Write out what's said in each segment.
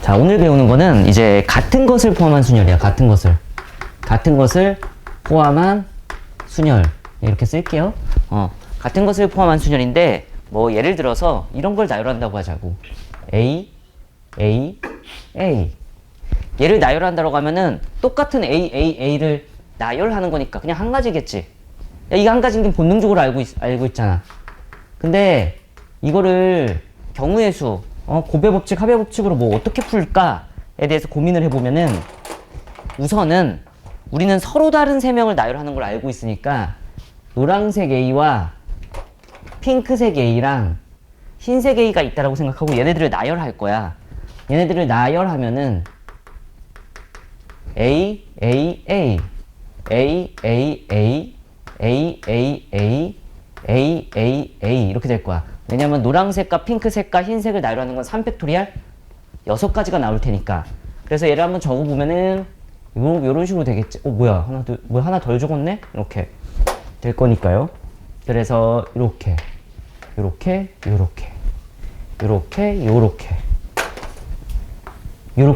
자, 오늘 배우는 거는 이제 같은 것을 포함한 순열이야. 같은 것을 포함한 순열. 이렇게 쓸게요. 같은 것을 포함한 순열인데, 뭐, 예를 들어서 이런 걸 나열한다고 하자고. A. 얘를 나열한다고 하면은 똑같은 A를 나열하는 거니까 그냥 한 가지겠지. 야, 이게 한 가지인 게 본능적으로 알고 있잖아. 근데 이거를 경우의 수, 고배 법칙, 하배 법칙으로 뭐 어떻게 풀까에 대해서 고민을 해보면은 우선은 우리는 서로 다른 세 명을 나열하는 걸 알고 있으니까 노란색 A와 핑크색 A랑 흰색 A가 있다라고 생각하고 얘네들을 나열할 거야. 얘네들을 나열하면은 A 이렇게 될 거야. 왜냐면 노란색과 핑크색과 흰색을 나열하는 건 3팩토리얼 6가지가 나올 테니까. 그래서 얘를 한번 적어보면은 요런 식으로 되겠지. 뭐야, 하나 덜 적었네? 이렇게 될 거니까요. 그래서 요렇게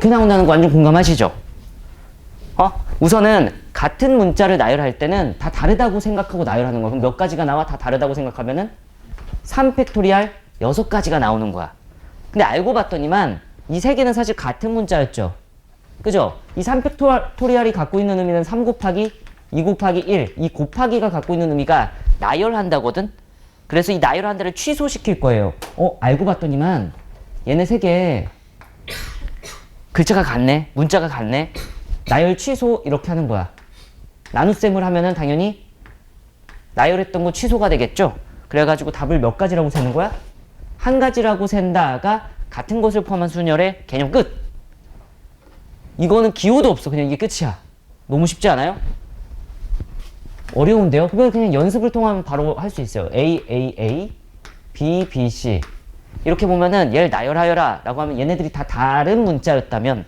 나온다는 거 완전 공감하시죠? 우선은 같은 문자를 나열할 때는 다 다르다고 생각하고 나열하는 거야. 그럼 몇 가지가 나와? 다 다르다고 생각하면은 3팩토리얼 6가지가 나오는 거야. 근데 알고 봤더니만 이 세 개는 사실 같은 문자였죠. 그죠? 이 3팩토리얼이 갖고 있는 의미는 3 곱하기 2 곱하기 1. 이 곱하기가 갖고 있는 의미가 나열한다거든? 그래서 이 나열한다를 취소시킬 거예요. 알고 봤더니만 얘네 세 개 글자가 같네? 문자가 같네? 나열 취소 이렇게 하는 거야. 나눗셈을 하면은 당연히 나열했던 거 취소가 되겠죠? 그래가지고 답을 몇 가지라고 세는 거야? 한 가지라고 센다가 같은 것을 포함한 순열의 개념 끝! 이거는 기호도 없어. 그냥 이게 끝이야. 너무 쉽지 않아요? 어려운데요? 그냥 연습을 통하면 바로 할 수 있어요. A, B, C. 이렇게 보면은 얘를 나열하여라 라고 하면 얘네들이 다 다른 문자였다면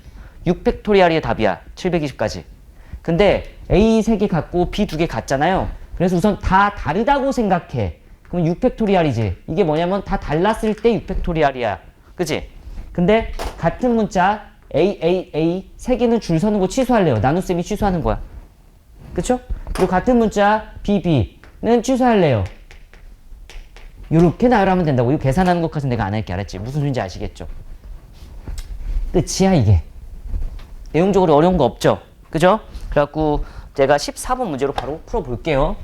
6팩토리얼이 답이야. 720까지. 근데 A 3개 같고 B 2개 같잖아요. 그래서 우선 다 다르다고 생각해. 그럼 6팩토리얼이지. 이게 뭐냐면 다 달랐을 때 6팩토리얼이야. 그치? 근데 같은 문자 A 3개는 줄 서는 거 취소할래요. 나눗셈이 취소하는 거야. 그쵸? 그리고 같은 문자 B는 취소할래요. 요렇게 나열하면 된다고. 이거 계산하는 것까지는 내가 안 할게. 알았지? 무슨 소리인지 아시겠죠? 끝이야 이게. 내용적으로 어려운 거 없죠? 그죠? 그래갖고 제가 14번 문제로 바로 풀어볼게요.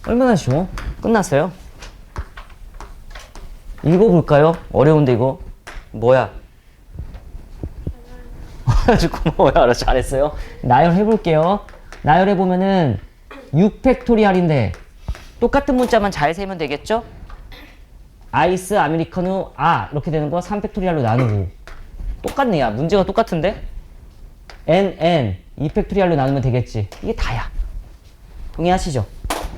얼마나 쉬워? 끝났어요. 읽어볼까요? 어려운데 이거 뭐야? 아주 고마워요. 알았어, 잘했어요. 나열해볼게요. 나열해보면은 6팩토리얼인데 똑같은 문자만 잘 세면 되겠죠? 아이스, 아메리카노, 이렇게 되는 거 3팩토리얼로 나누고 똑같네. 야, 문제가 똑같은데? N 2팩토리얼로 나누면 되겠지. 이게 다야. 동의하시죠?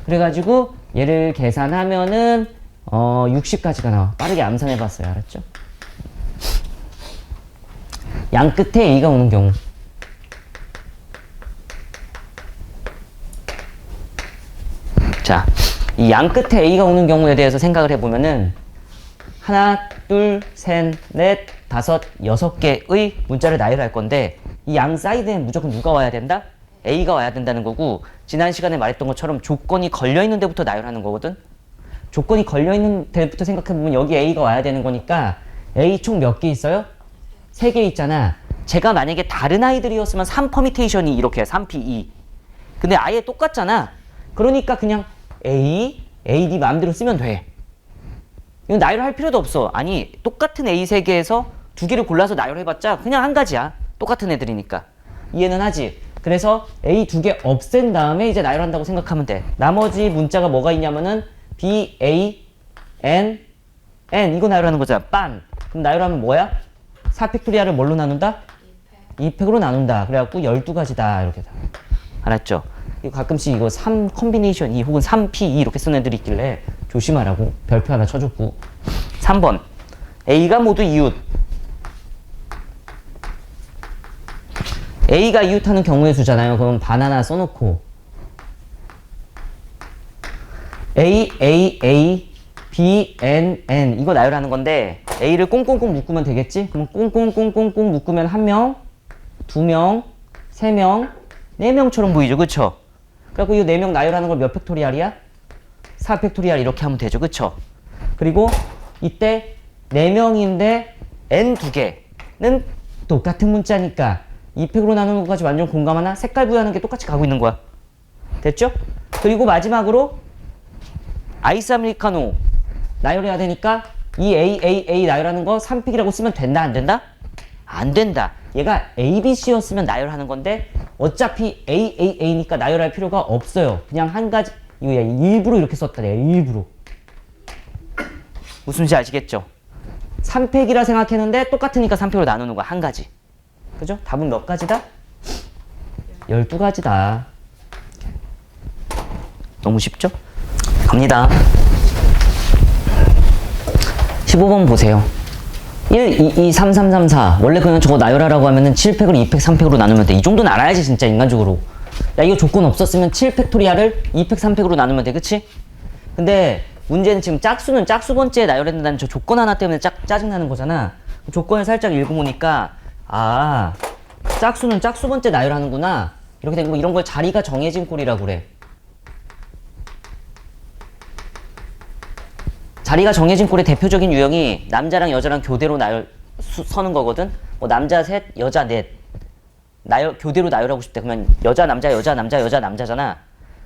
그래가지고 얘를 계산하면은 60까지가 나와. 빠르게 암산해봤어요. 알았죠? 양 끝에 A가 오는 경우. 자, 이 양 끝에 A가 오는 경우에 대해서 생각을 해보면은 하나, 둘, 셋, 넷, 다섯, 6개의 문자를 나열할 건데 이 양 사이드엔 무조건 누가 와야 된다? A가 와야 된다는 거고, 지난 시간에 말했던 것처럼 조건이 걸려있는 데부터 나열하는 거거든? 조건이 걸려있는 데부터 생각해보면 여기 A가 와야 되는 거니까 A 총 몇 개 있어요? 3개 있잖아. 제가 만약에 다른 아이들이었으면 3퍼미테이션이 이렇게 3P2. 근데 아예 똑같잖아. 그러니까 그냥 A 네 마음대로 쓰면 돼. 이건 나열할 필요도 없어. 아니, 똑같은 A 3개에서 2개를 골라서 나열해봤자 그냥 한 가지야. 똑같은 애들이니까. 이해는 하지? 그래서 A 2개 없앤 다음에 이제 나열한다고 생각하면 돼. 나머지 문자가 뭐가 있냐면은 B, A, N 이거 나열하는 거잖아. 빤. 그럼 나열하면 뭐야? 4팩토리얼을 뭘로 나눈다? 2팩으로 나눈다. 그래갖고 12가지다. 이렇게 다. 알았죠? 이거 가끔씩 이거 3 컨비네이션 2 혹은 3P2 이렇게 쓰는 애들이 있길래 조심하라고 별표 하나 쳐줬고. 3번. A가 모두 이웃. A가 이웃하는 경우의 수잖아요. 그럼 바나나 써놓고 A, B, N, N 이거 나열하는 건데 A를 꽁꽁꽁 묶으면 되겠지? 그럼 꽁꽁꽁꽁꽁 묶으면 1명, 2명, 3명, 4명처럼 보이죠? 그쵸? 그래갖고 이 4명 나열하는 걸 몇 팩토리알이야? 4팩토리알 이렇게 하면 되죠? 그쵸? 그리고 이때 4명인데 N 2개는 똑같은 문자니까 2팩으로 나누는 것까지 완전 공감하나? 색깔 부여하는 게 똑같이 가고 있는 거야. 됐죠? 그리고 마지막으로 아이스 아메리카노 나열해야 되니까 이 A 나열하는 거 3팩이라고 쓰면 된다 안 된다? 안 된다. 얘가 ABC였으면 나열하는 건데 어차피 A니까 나열할 필요가 없어요. 그냥 한 가지 이거 일부러 이렇게 썼다. 내가 일부러. 무슨 말인지 아시겠죠? 3팩이라 생각했는데 똑같으니까 3팩으로 나누는 거야. 한 가지. 그죠? 답은 몇 가지다? 12가지다. 너무 쉽죠? 갑니다. 15번 보세요. 1, 2, 2, 3, 3, 3, 4. 원래 그냥 저거 나열하라고 하면은 7팩을 2팩, 3팩으로 나누면 돼. 이 정도는 알아야지, 진짜, 인간적으로. 야, 이거 조건 없었으면 7팩토리알을 2팩, 3팩으로 나누면 돼. 그치? 근데 문제는 지금 짝수는 짝수 번째에 나열해야 된다는 저 조건 하나 때문에 짜증나는 거잖아. 조건을 살짝 읽어보니까, 아, 짝수는 짝수 번째 나열하는구나. 이렇게 된 거, 이런 걸 자리가 정해진 꼴이라고 그래. 자리가 정해진 꼴의 대표적인 유형이 남자랑 여자랑 교대로 서는 거거든. 뭐 남자 셋, 여자 넷. 교대로 나열하고 싶대. 그러면 여자, 남자, 여자, 남자, 여자, 남자잖아.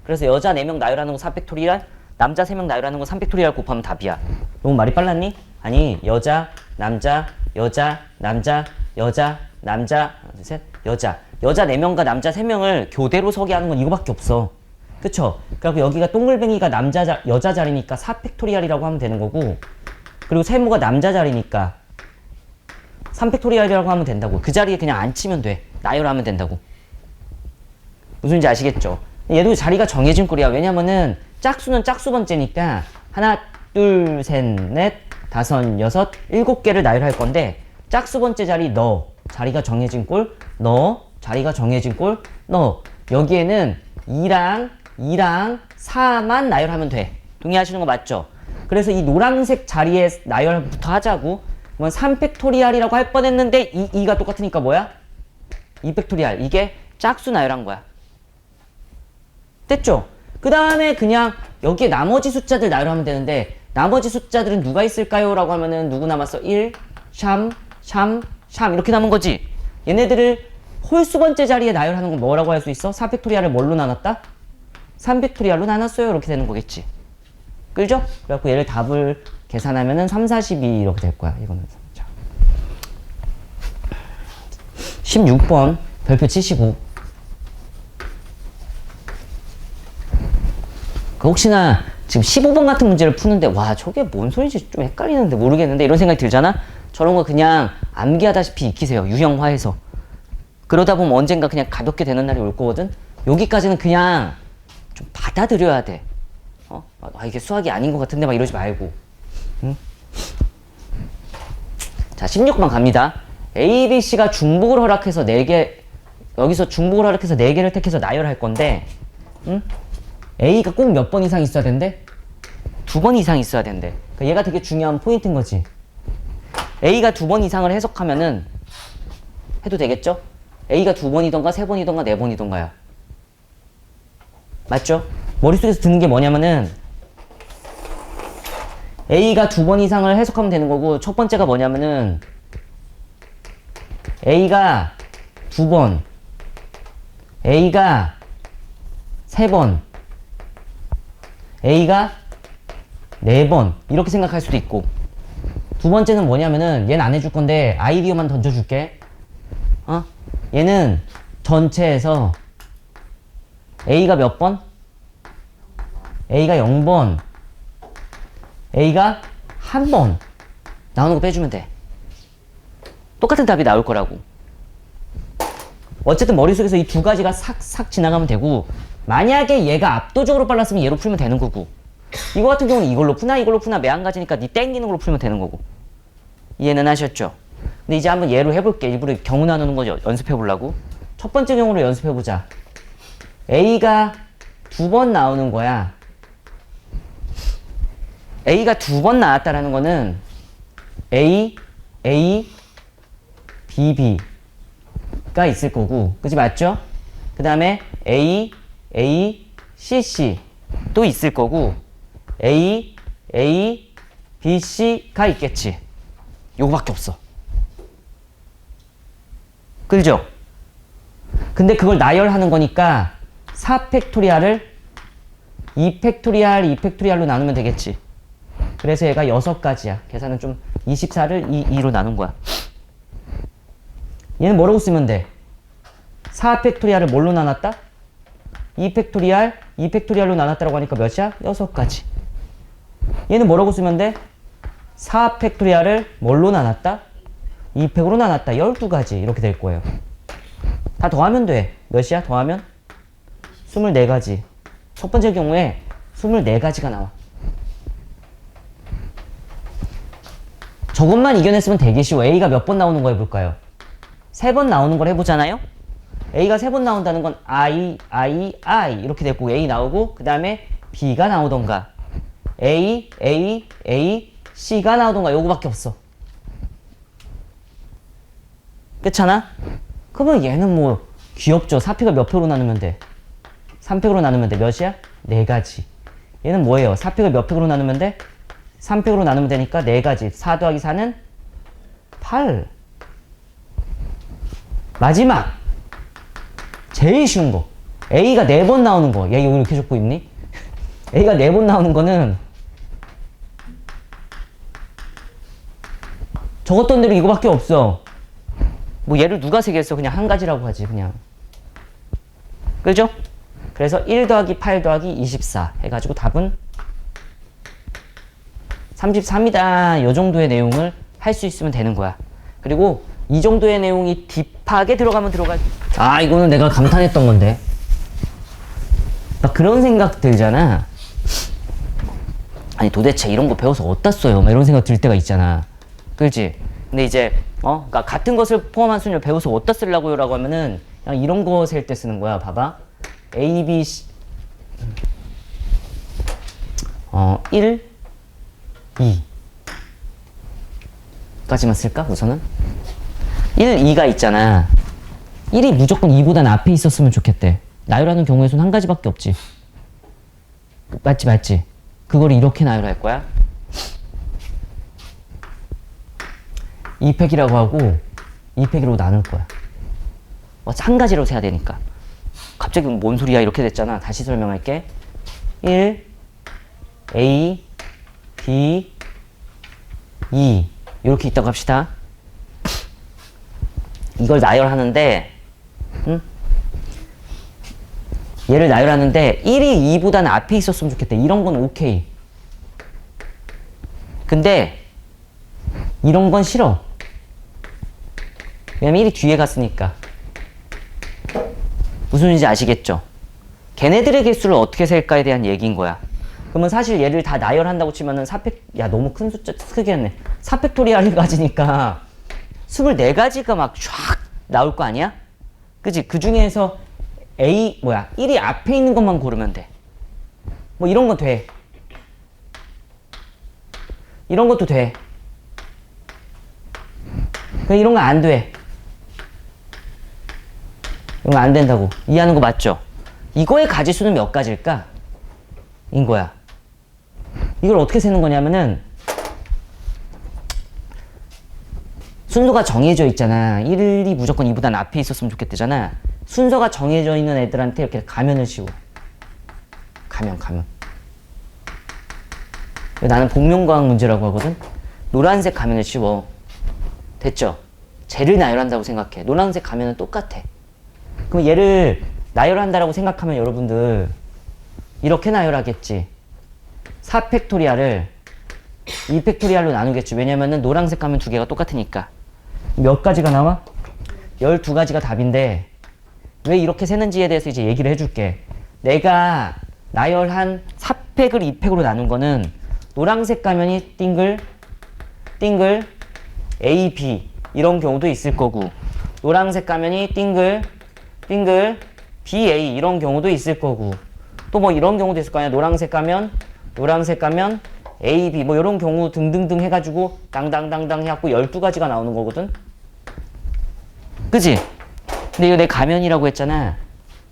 그래서 여자 4명 나열하는 거 4팩토리알, 남자 3명 나열하는 거 3팩토리알 곱하면 답이야. 너무 말이 빨랐니? 아니, 여자, 남자, 여자, 남자, 여자, 남자, 하나, 둘, 셋, 여자. 여자 4명과 남자 3명을 교대로 서게 하는 건 이거밖에 없어. 그쵸? 그래서 여기가 동글뱅이가 여자 자리니까 4팩토리알이라고 하면 되는 거고, 그리고 세모가 남자 자리니까 3팩토리알이라고 하면 된다고. 그 자리에 그냥 앉히면 돼. 나열하면 된다고. 무슨지 아시겠죠? 얘도 자리가 정해진 꼴이야. 왜냐면은 짝수는 짝수 번째니까 하나, 둘, 셋, 넷, 다섯, 여섯, 7개를 나열할 건데 짝수 번째 자리 넣어. 자리가 정해진 꼴 넣어. 자리가 정해진 꼴 넣어. 여기에는 2랑 4만 나열하면 돼. 동의하시는 거 맞죠? 그래서 이 노란색 자리에 나열부터 하자고. 그러면 3팩토리알이라고 할 뻔했는데 2가 똑같으니까 뭐야? 2팩토리알. 이게 짝수 나열한 거야. 됐죠? 그 다음에 그냥 여기에 나머지 숫자들 나열하면 되는데 나머지 숫자들은 누가 있을까요? 라고 하면은 누구 남았어? 1, 샴, 이렇게 남은 거지. 얘네들을 홀수 번째 자리에 나열하는 건 뭐라고 할 수 있어? 4팩토리알을 뭘로 나눴다? 3팩토리알로 나눴어요. 이렇게 되는 거겠지. 끌죠? 그래갖고 얘를 답을 계산하면은 3, 42 이렇게 될 거야. 이거는. 자. 16번 별표 75. 혹시나 지금 15번 같은 문제를 푸는데 와 저게 뭔 소리인지 좀 헷갈리는데 모르겠는데 이런 생각이 들잖아? 저런 거 그냥 암기하다시피 익히세요. 유형화해서. 그러다 보면 언젠가 그냥 가볍게 되는 날이 올 거거든? 여기까지는 그냥 좀 받아들여야 돼. 이게 수학이 아닌 것 같은데 막 이러지 말고. 응? 자, 16번 갑니다. A, B, C가 중복을 허락해서 4개, 여기서 중복을 허락해서 4개를 택해서 나열할 건데, 응? A가 꼭 몇 번 이상 있어야 된대? 2번 이상 있어야 된대. 그러니까 얘가 되게 중요한 포인트인 거지. A가 2번 이상을 해석하면은 해도 되겠죠? A가 2번이던가 3번이던가 4번이던가야. 맞죠? 머릿속에서 드는 게 뭐냐면은 A가 2번 이상을 해석하면 되는 거고 첫 번째가 뭐냐면은 A가 2번, A가 3번, A가 4번 이렇게 생각할 수도 있고 두 번째는 뭐냐면은 얘는 안 해줄 건데 아이디어만 던져줄게. 얘는 전체에서 A가 몇 번? A가 0번, A가 1번 나오는 거 빼주면 돼. 똑같은 답이 나올 거라고. 어쨌든 머릿속에서 이 두 가지가 싹싹 지나가면 되고 만약에 얘가 압도적으로 빨랐으면 얘로 풀면 되는 거고 이거 같은 경우는 이걸로 푸나 매한가지니까 니 땡기는 걸로 풀면 되는 거고. 이해는 하셨죠? 근데 이제 한번 얘로 해볼게. 일부러 경우 나누는 거 연습해 보려고. 첫 번째 경우로 연습해 보자. A가 2번 나오는 거야. A가 두 번 나왔다라는 거는 A, A, B, B가 있을 거고, 그치 맞죠? 그 다음에 A, A, C, C 또 있을 거고, A, A, B, C가 있겠지. 요거밖에 없어. 그죠? 근데 그걸 나열하는 거니까 4팩토리알을 2팩토리알, 2팩토리알로 나누면 되겠지. 그래서 얘가 6가지야. 계산은 좀 24를 2로 나눈 거야. 얘는 뭐라고 쓰면 돼? 4팩토리알을 뭘로 나눴다? 2팩토리알, 2팩토리알로 나눴다라고 하니까 몇이야? 6가지. 얘는 뭐라고 쓰면 돼? 4팩토리알을 뭘로 나눴다? 2팩으로 나눴다. 12가지. 이렇게 될 거예요. 다 더하면 돼. 몇이야? 더하면? 24가지. 첫 번째 경우에 24가지가 나와. 저것만 이겨냈으면 되게 쉬워. A가 몇 번 나오는 거 해볼까요? 3번 나오는 걸 해보잖아요? A가 3번 나온다는 건 I 이렇게 됐고 A 나오고 그 다음에 B가 나오던가 A, C가 나오던가 요거밖에 없어. 그렇잖아? 그러면 얘는 뭐 귀엽죠. 4팩을 몇 팩으로 나누면 돼? 3팩으로 나누면 돼. 몇이야? 4가지. 얘는 뭐예요? 4팩을 몇 팩으로 나누면 돼? 3팩으로 나누면 되니까 4가지. 4 더하기 4는 8. 마지막! 제일 쉬운 거. A가 4번 나오는 거. 얘 이거 이렇게 적고 있니? A가 4번 나오는 거는 적었던 대로 이거밖에 없어. 뭐 얘를 누가 세겠어? 그냥 한 가지라고 하지 그냥. 그죠? 그래서 1 더하기 8 더하기 24 해가지고 답은 33이다. 요 정도의 내용을 할 수 있으면 되는 거야. 그리고 이 정도의 내용이 딥하게 들어가면 들어가. 아 이거는 내가 감탄했던 건데. 막 그런 생각 들잖아. 아니 도대체 이런 거 배워서 어디다 써요? 막 이런 생각 들 때가 있잖아. 그렇지? 근데 이제 그러니까 같은 것을 포함한 순위를 배워서 어디다 쓰려고요? 라고 하면은 그냥 이런 거 셀 때 쓰는 거야. 봐봐. A, B, C 1, 2 까지만 쓸까? 우선은 1, 2가 있잖아. 1이 무조건 2보단 앞에 있었으면 좋겠대. 나열하는 경우에선 한 가지밖에 없지. 맞지? 그걸 이렇게 나열할 거야. 2팩이라고 하고 2팩으로 나눌 거야. 한 가지로 세야 되니까. 갑자기 뭔 소리야 이렇게 됐잖아. 다시 설명할게. 1, A, B, 2 이렇게 있다고 합시다. 이걸 나열하는데 얘를 나열하는데 1이 2보다는 앞에 있었으면 좋겠대. 이런 건 오케이. 근데 이런 건 싫어. 왜냐면 1이 뒤에 갔으니까. 무슨 소리인지 아시겠죠? 걔네들의 개수를 어떻게 셀까에 대한 얘기인 거야. 그러면 사실 얘를 다 나열한다고 치면은 4팩, 야 너무 큰 숫자 크게 했네. 4팩토리알을 가지니까 24가지가 막 쫙 나올 거 아니야? 그치? 그 중에서 1이 앞에 있는 것만 고르면 돼. 뭐 이런 건 돼. 이런 것도 돼. 근데 이런 건 안 돼. 이런 거 안 된다고. 이해하는 거 맞죠? 이거의 가지수는 몇 가지일까? 인 거야. 이걸 어떻게 세는 거냐면은 순서가 정해져 있잖아. 1이 무조건 2보단 앞에 있었으면 좋겠대잖아. 순서가 정해져 있는 애들한테 이렇게 가면을 씌워. 가면. 나는 복면가왕 문제라고 하거든. 노란색 가면을 씌워. 됐죠? 쟤를 나열한다고 생각해. 노란색 가면은 똑같아. 그럼 얘를 나열한다라고 생각하면 여러분들 이렇게 나열하겠지. 4팩토리알을 2팩토리알로 나누겠지. 왜냐면은 노란색 가면 두 개가 똑같으니까. 몇 가지가 나와? 12가지가 답인데 왜 이렇게 세는지에 대해서 이제 얘기를 해줄게. 내가 나열한 4팩을 2팩으로 나눈 거는 노란색 가면이 띵글 A, B 이런 경우도 있을 거고, 노란색 가면이 띵글 B, A 이런 경우도 있을 거고, 또 뭐 이런 경우도 있을 거 아니야. 노란색 가면 A, B 뭐 이런 경우 등등등 해가지고 당당당당 해갖고 12가지가 나오는 거거든. 그지? 근데 이거 내 가면이라고 했잖아.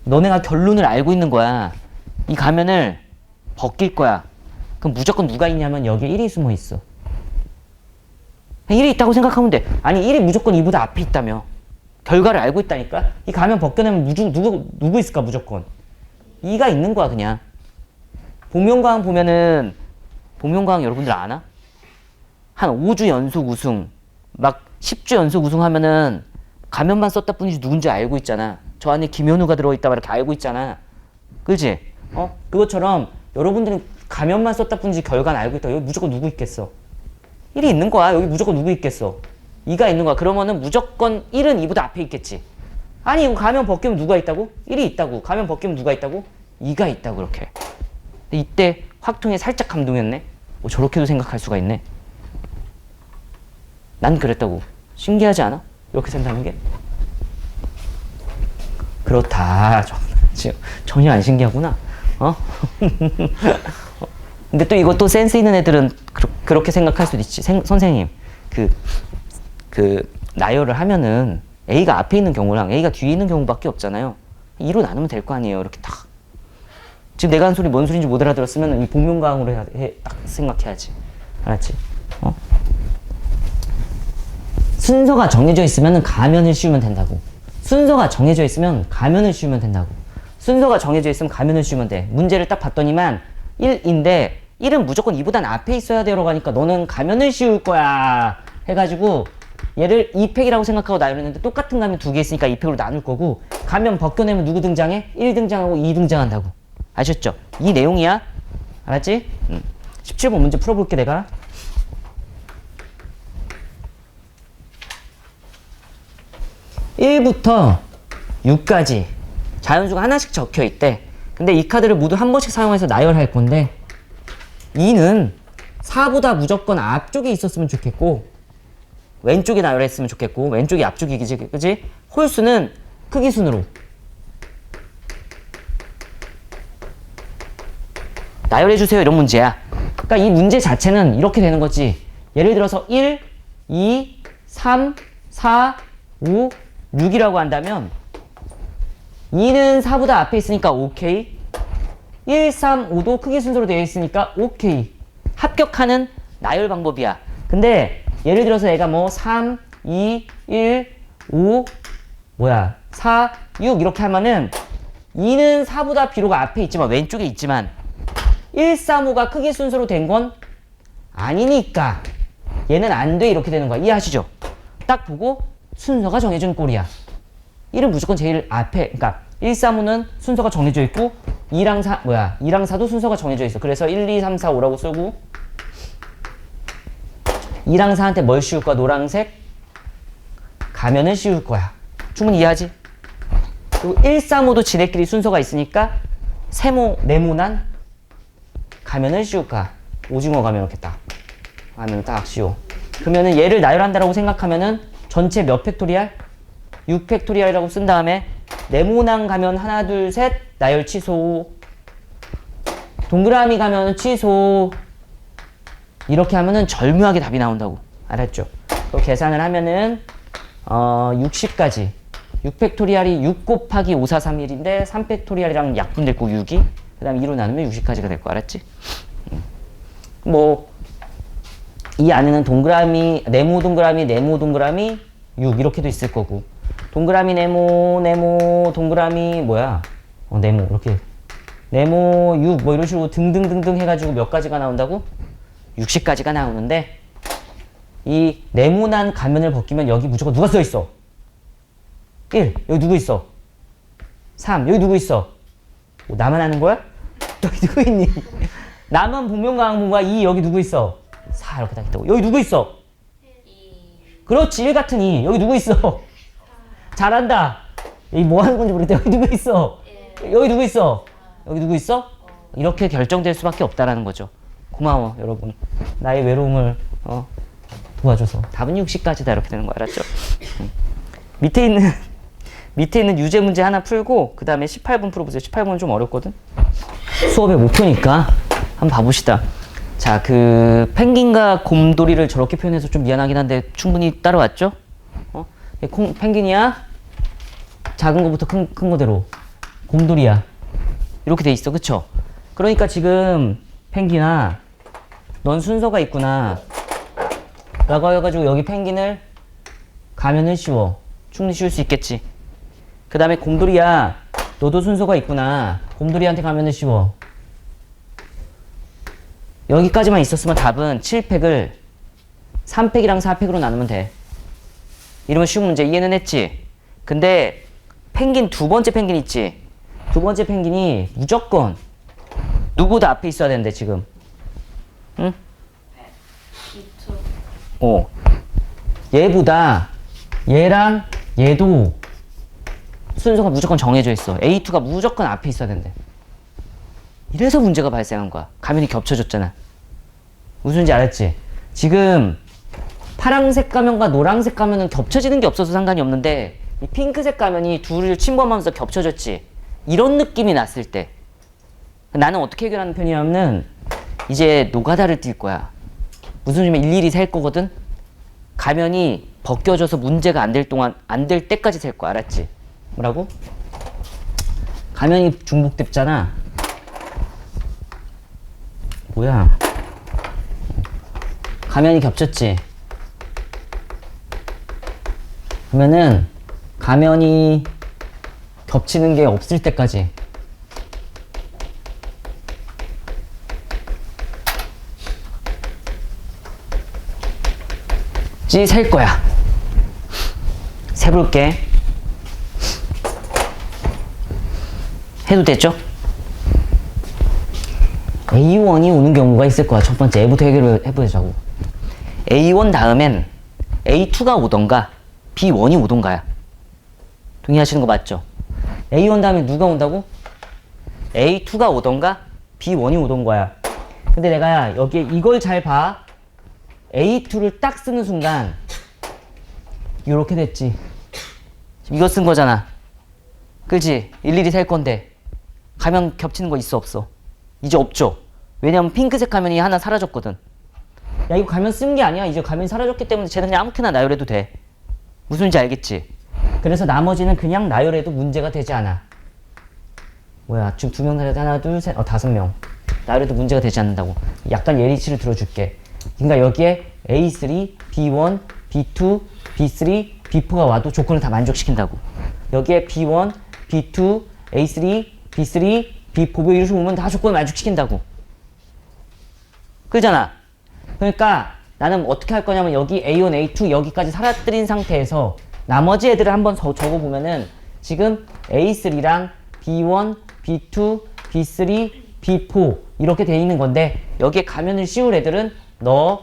너네가 결론을 알고 있는 거야. 이 가면을 벗길 거야. 그럼 무조건 누가 있냐면 여기에 1이 숨어 있어. 1이 있다고 생각하면 돼. 아니 1이 무조건 2보다 앞에 있다며. 결과를 알고 있다니까. 이 가면 벗겨내면 누구 있을까 무조건. 2가 있는 거야 그냥. 복면가왕 보면은 복면가왕 여러분들 아나? 한 5주 연속 우승 막 10주 연속 우승 하면은 가면만 썼다 뿐이지 누군지 알고 있잖아. 저 안에 김현우가 들어있다 막 이렇게 알고 있잖아. 그지? 그것처럼 여러분들은 가면만 썼다 뿐이지 결과는 알고 있다. 여기 무조건 누구 있겠어? 1이 있는 거야. 여기 무조건 누구 있겠어? 2가 있는 거야. 그러면은 무조건 1은 2보다 앞에 있겠지. 아니 이거 가면 벗기면 누가 있다고? 1이 있다고. 가면 벗기면 누가 있다고? 2가 있다고 그렇게. 근데 이때 확통에 살짝 감동했네. 저렇게도 생각할 수가 있네. 난 그랬다고. 신기하지 않아? 이렇게 생각하는 게? 그렇다. 전혀 안 신기하구나. 근데 또 이것도 센스 있는 애들은 그렇게 생각할 수도 있지. 선생님, 나열을 하면은 A가 앞에 있는 경우랑 A가 뒤에 있는 경우밖에 없잖아요. 2로 나누면 될 거 아니에요. 이렇게 딱. 지금 내가 한 소리 뭔 소리인지 못 알아들었으면 이 복면가왕으로 딱 생각해야지. 알았지? 순서가 정해져 있으면 가면을 씌우면 된다고. 순서가 정해져 있으면 가면을 씌우면 된다고. 순서가 정해져 있으면 가면을 씌우면 돼. 문제를 딱 봤더니만 1인데 1은 무조건 2보단 앞에 있어야 되라고 하니까 너는 가면을 씌울 거야 해가지고 얘를 2팩이라고 생각하고 나열했는데 똑같은 가면 두 개 있으니까 2팩으로 나눌 거고 가면 벗겨내면 누구 등장해? 1 등장하고 2 등장한다고. 아셨죠? 이 내용이야. 알았지? 17번 문제 풀어볼게 내가. 1부터 6까지 자연수가 하나씩 적혀 있대. 근데 이 카드를 모두 한 번씩 사용해서 나열할 건데 2는 4보다 무조건 앞쪽에 있었으면 좋겠고 왼쪽에 나열했으면 좋겠고 왼쪽이 앞쪽이지 그지? 홀수는 크기 순으로 나열해주세요 이런 문제야. 그러니까 이 문제 자체는 이렇게 되는 거지. 예를 들어서 1, 2, 3, 4, 5, 6이라고 한다면 2는 4보다 앞에 있으니까 오케이. 1, 3, 5도 크기 순서로 되어 있으니까 오케이. 합격하는 나열 방법이야. 근데 예를 들어서 얘가 뭐 3, 2, 1, 5, 4, 6 이렇게 하면은 2는 4보다 비록 앞에 있지만 왼쪽에 있지만 1, 3, 5가 크기 순서로 된 건 아니니까 얘는 안 돼 이렇게 되는 거야. 이해하시죠? 딱 보고 순서가 정해진 꼴이야. 1은 무조건 제일 앞에, 그러니까 1, 3, 5는 순서가 정해져 있고 2랑 4도 순서가 정해져 있어. 그래서 1, 2, 3, 4, 5라고 쓰고 2랑 4한테 뭘 씌울 거야? 노란색 가면을 씌울 거야. 충분히 이해하지? 그리고 1, 3, 5도 지네끼리 순서가 있으니까 세모, 네모난 가면을 씌울 거야. 오징어 가면 이렇게 딱 가면을 딱 씌워. 그러면은 얘를 나열한다라고 생각하면은 전체 몇 팩토리알? 6팩토리알이라고 쓴 다음에 네모난 가면 하나 둘 셋 나열 취소. 동그라미 가면 취소. 이렇게 하면은 절묘하게 답이 나온다고. 알았죠? 그리고 계산을 하면은 60까지 6팩토리알이 6 곱하기 5, 4, 3, 1인데 3팩토리알이랑 약분됐고 6이 그 다음에 2로 나누면 60까지가 될 거 알았지? 뭐 이 안에는 동그라미, 네모 동그라미 6 이렇게도 있을 거고 동그라미 네모 동그라미 네모 이렇게 네모 6 뭐 이런 식으로 등등등등 해가지고 몇 가지가 나온다고? 60가지가 나오는데 이 네모난 가면을 벗기면 여기 무조건 누가 써있어? 1 여기 누구 있어? 3 여기 누구 있어? 나만 아는 거야? 여기 누구 있니? 나만 복면가왕문과 2 여기 누구 있어? 4 이렇게 딱 있다고. 여기 누구 있어? 2. 그렇지 1 같은 2 여기 누구 있어? 잘한다. 여기 뭐 하는 건지 모르겠다. 여기 누구 있어? 여기 누구 있어? 여기 누구 있어? 이렇게 결정될 수밖에 없다라는 거죠. 고마워 여러분. 나의 외로움을 도와줘서. 답은 60까지다 이렇게 되는 거 알았죠? 밑에 있는 유제 문제 하나 풀고 그 다음에 18번 풀어보세요. 18번은 좀 어렵거든. 수업의 목표니까 한번 봐봅시다. 자, 그 펭귄과 곰돌이를 저렇게 표현해서 좀 미안하긴 한데 충분히 따라왔죠? 펭귄이야. 작은 거부터 큰 거대로. 곰돌이야. 이렇게 돼 있어, 그쵸? 그러니까 지금 펭귄아, 넌 순서가 있구나 라고 해가지고 여기 펭귄을 가면은 쉬워. 충분히 쉬울 수 있겠지. 그 다음에 곰돌이야, 너도 순서가 있구나. 곰돌이한테 가면은 쉬워. 여기까지만 있었으면 답은 7팩을 3팩이랑 4팩으로 나누면 돼. 이러면 쉬운 문제 이해는 했지? 근데 펭귄 두 번째 펭귄 있지? 두 번째 펭귄이 무조건 누구보다 앞에 있어야 되는데 지금. 응? 얘보다 얘랑 얘도 순서가 무조건 정해져 있어. A2가 무조건 앞에 있어야 된대. 이래서 문제가 발생한 거야. 가면이 겹쳐졌잖아. 무슨 소리인지 알았지? 지금 파란색 가면과 노란색 가면은 겹쳐지는 게 없어서 상관이 없는데 이 핑크색 가면이 둘을 침범하면서 겹쳐졌지. 이런 느낌이 났을 때 나는 어떻게 해결하는 편이냐면은 이제 노가다를 뛸 거야. 무슨 소리냐면 일일이 셀 거거든. 가면이 벗겨져서 문제가 안 될 때까지 셀 거야. 알았지? 뭐라고? 가면이 중복됐잖아. 뭐야? 가면이 겹쳤지? 그러면은 가면이 겹치는 게 없을 때까지 셀 거야. 세볼게. 해도 됐죠? A1이 오는 경우가 있을 거야. 첫 번째 A부터 해결을 해보자고. A1 다음엔 A2가 오던가 B1이 오던가야. 동의하시는 거 맞죠? A1 다음에 누가 온다고? A2가 오던가 B1이 오던 거야. 근데 내가 여기에 이걸 잘 봐. A2를 딱 쓰는 순간 요렇게 됐지. 지금 이거 쓴 거잖아. 그치? 일일이 셀 건데 가면 겹치는 거 있어 없어? 이제 없죠? 왜냐면 핑크색 가면이 하나 사라졌거든. 야, 이거 가면 쓴 게 아니야. 이제 가면이 사라졌기 때문에 쟤는 그냥 아무렇게나 나열해도 돼. 무슨 말인지 알겠지? 그래서 나머지는 그냥 나열해도 문제가 되지 않아. 뭐야, 지금 2명 나열해. 하나, 둘, 셋, 5명. 나열해도 문제가 되지 않는다고. 약간 예리치를 들어줄게. 그러니까 여기에 A3, B1, B2, B3, B4가 와도 조건을 다 만족시킨다고. 여기에 B1, B2, A3, B3, B4 이렇게 오면 다 조건을 만족시킨다고. 그러잖아. 그러니까 나는 어떻게 할 거냐면 여기 A1, A2 여기까지 사라뜨린 상태에서 나머지 애들을 한번 적어보면은 지금 A3랑 B1, B2, B3, B4 이렇게 돼 있는 건데 여기에 가면을 씌울 애들은 너만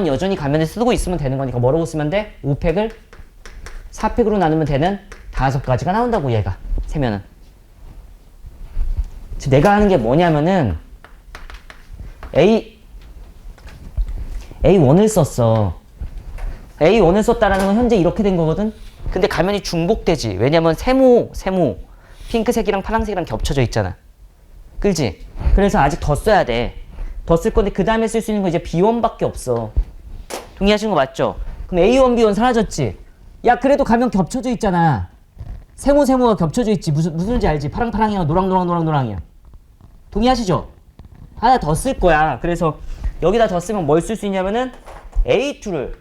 여전히 가면을 쓰고 있으면 되는 거니까 뭐라고 쓰면 돼? 5팩을 4팩으로 나누면 되는 5가지가 나온다고. 얘가 세면은. 지금 내가 하는 게 뭐냐면은 A1을 썼어. A1을 썼다라는 건 현재 이렇게 된 거거든. 근데 가면이 중복되지. 왜냐면 세모 핑크색이랑 파란색이랑 겹쳐져 있잖아. 그렇지? 그래서 아직 더 써야 돼. 더 쓸 건데 그 다음에 쓸 수 있는 건 이제 B1밖에 없어. 동의하시는 거 맞죠? 그럼 A1, B1 사라졌지? 야, 그래도 가면 겹쳐져 있잖아. 세모가 겹쳐져 있지. 무슨지 알지? 파랑파랑이야, 노랑이야. 동의하시죠? 하나 더 쓸 거야. 그래서 여기다 더 쓰면 뭘 쓸 수 있냐면은 A2를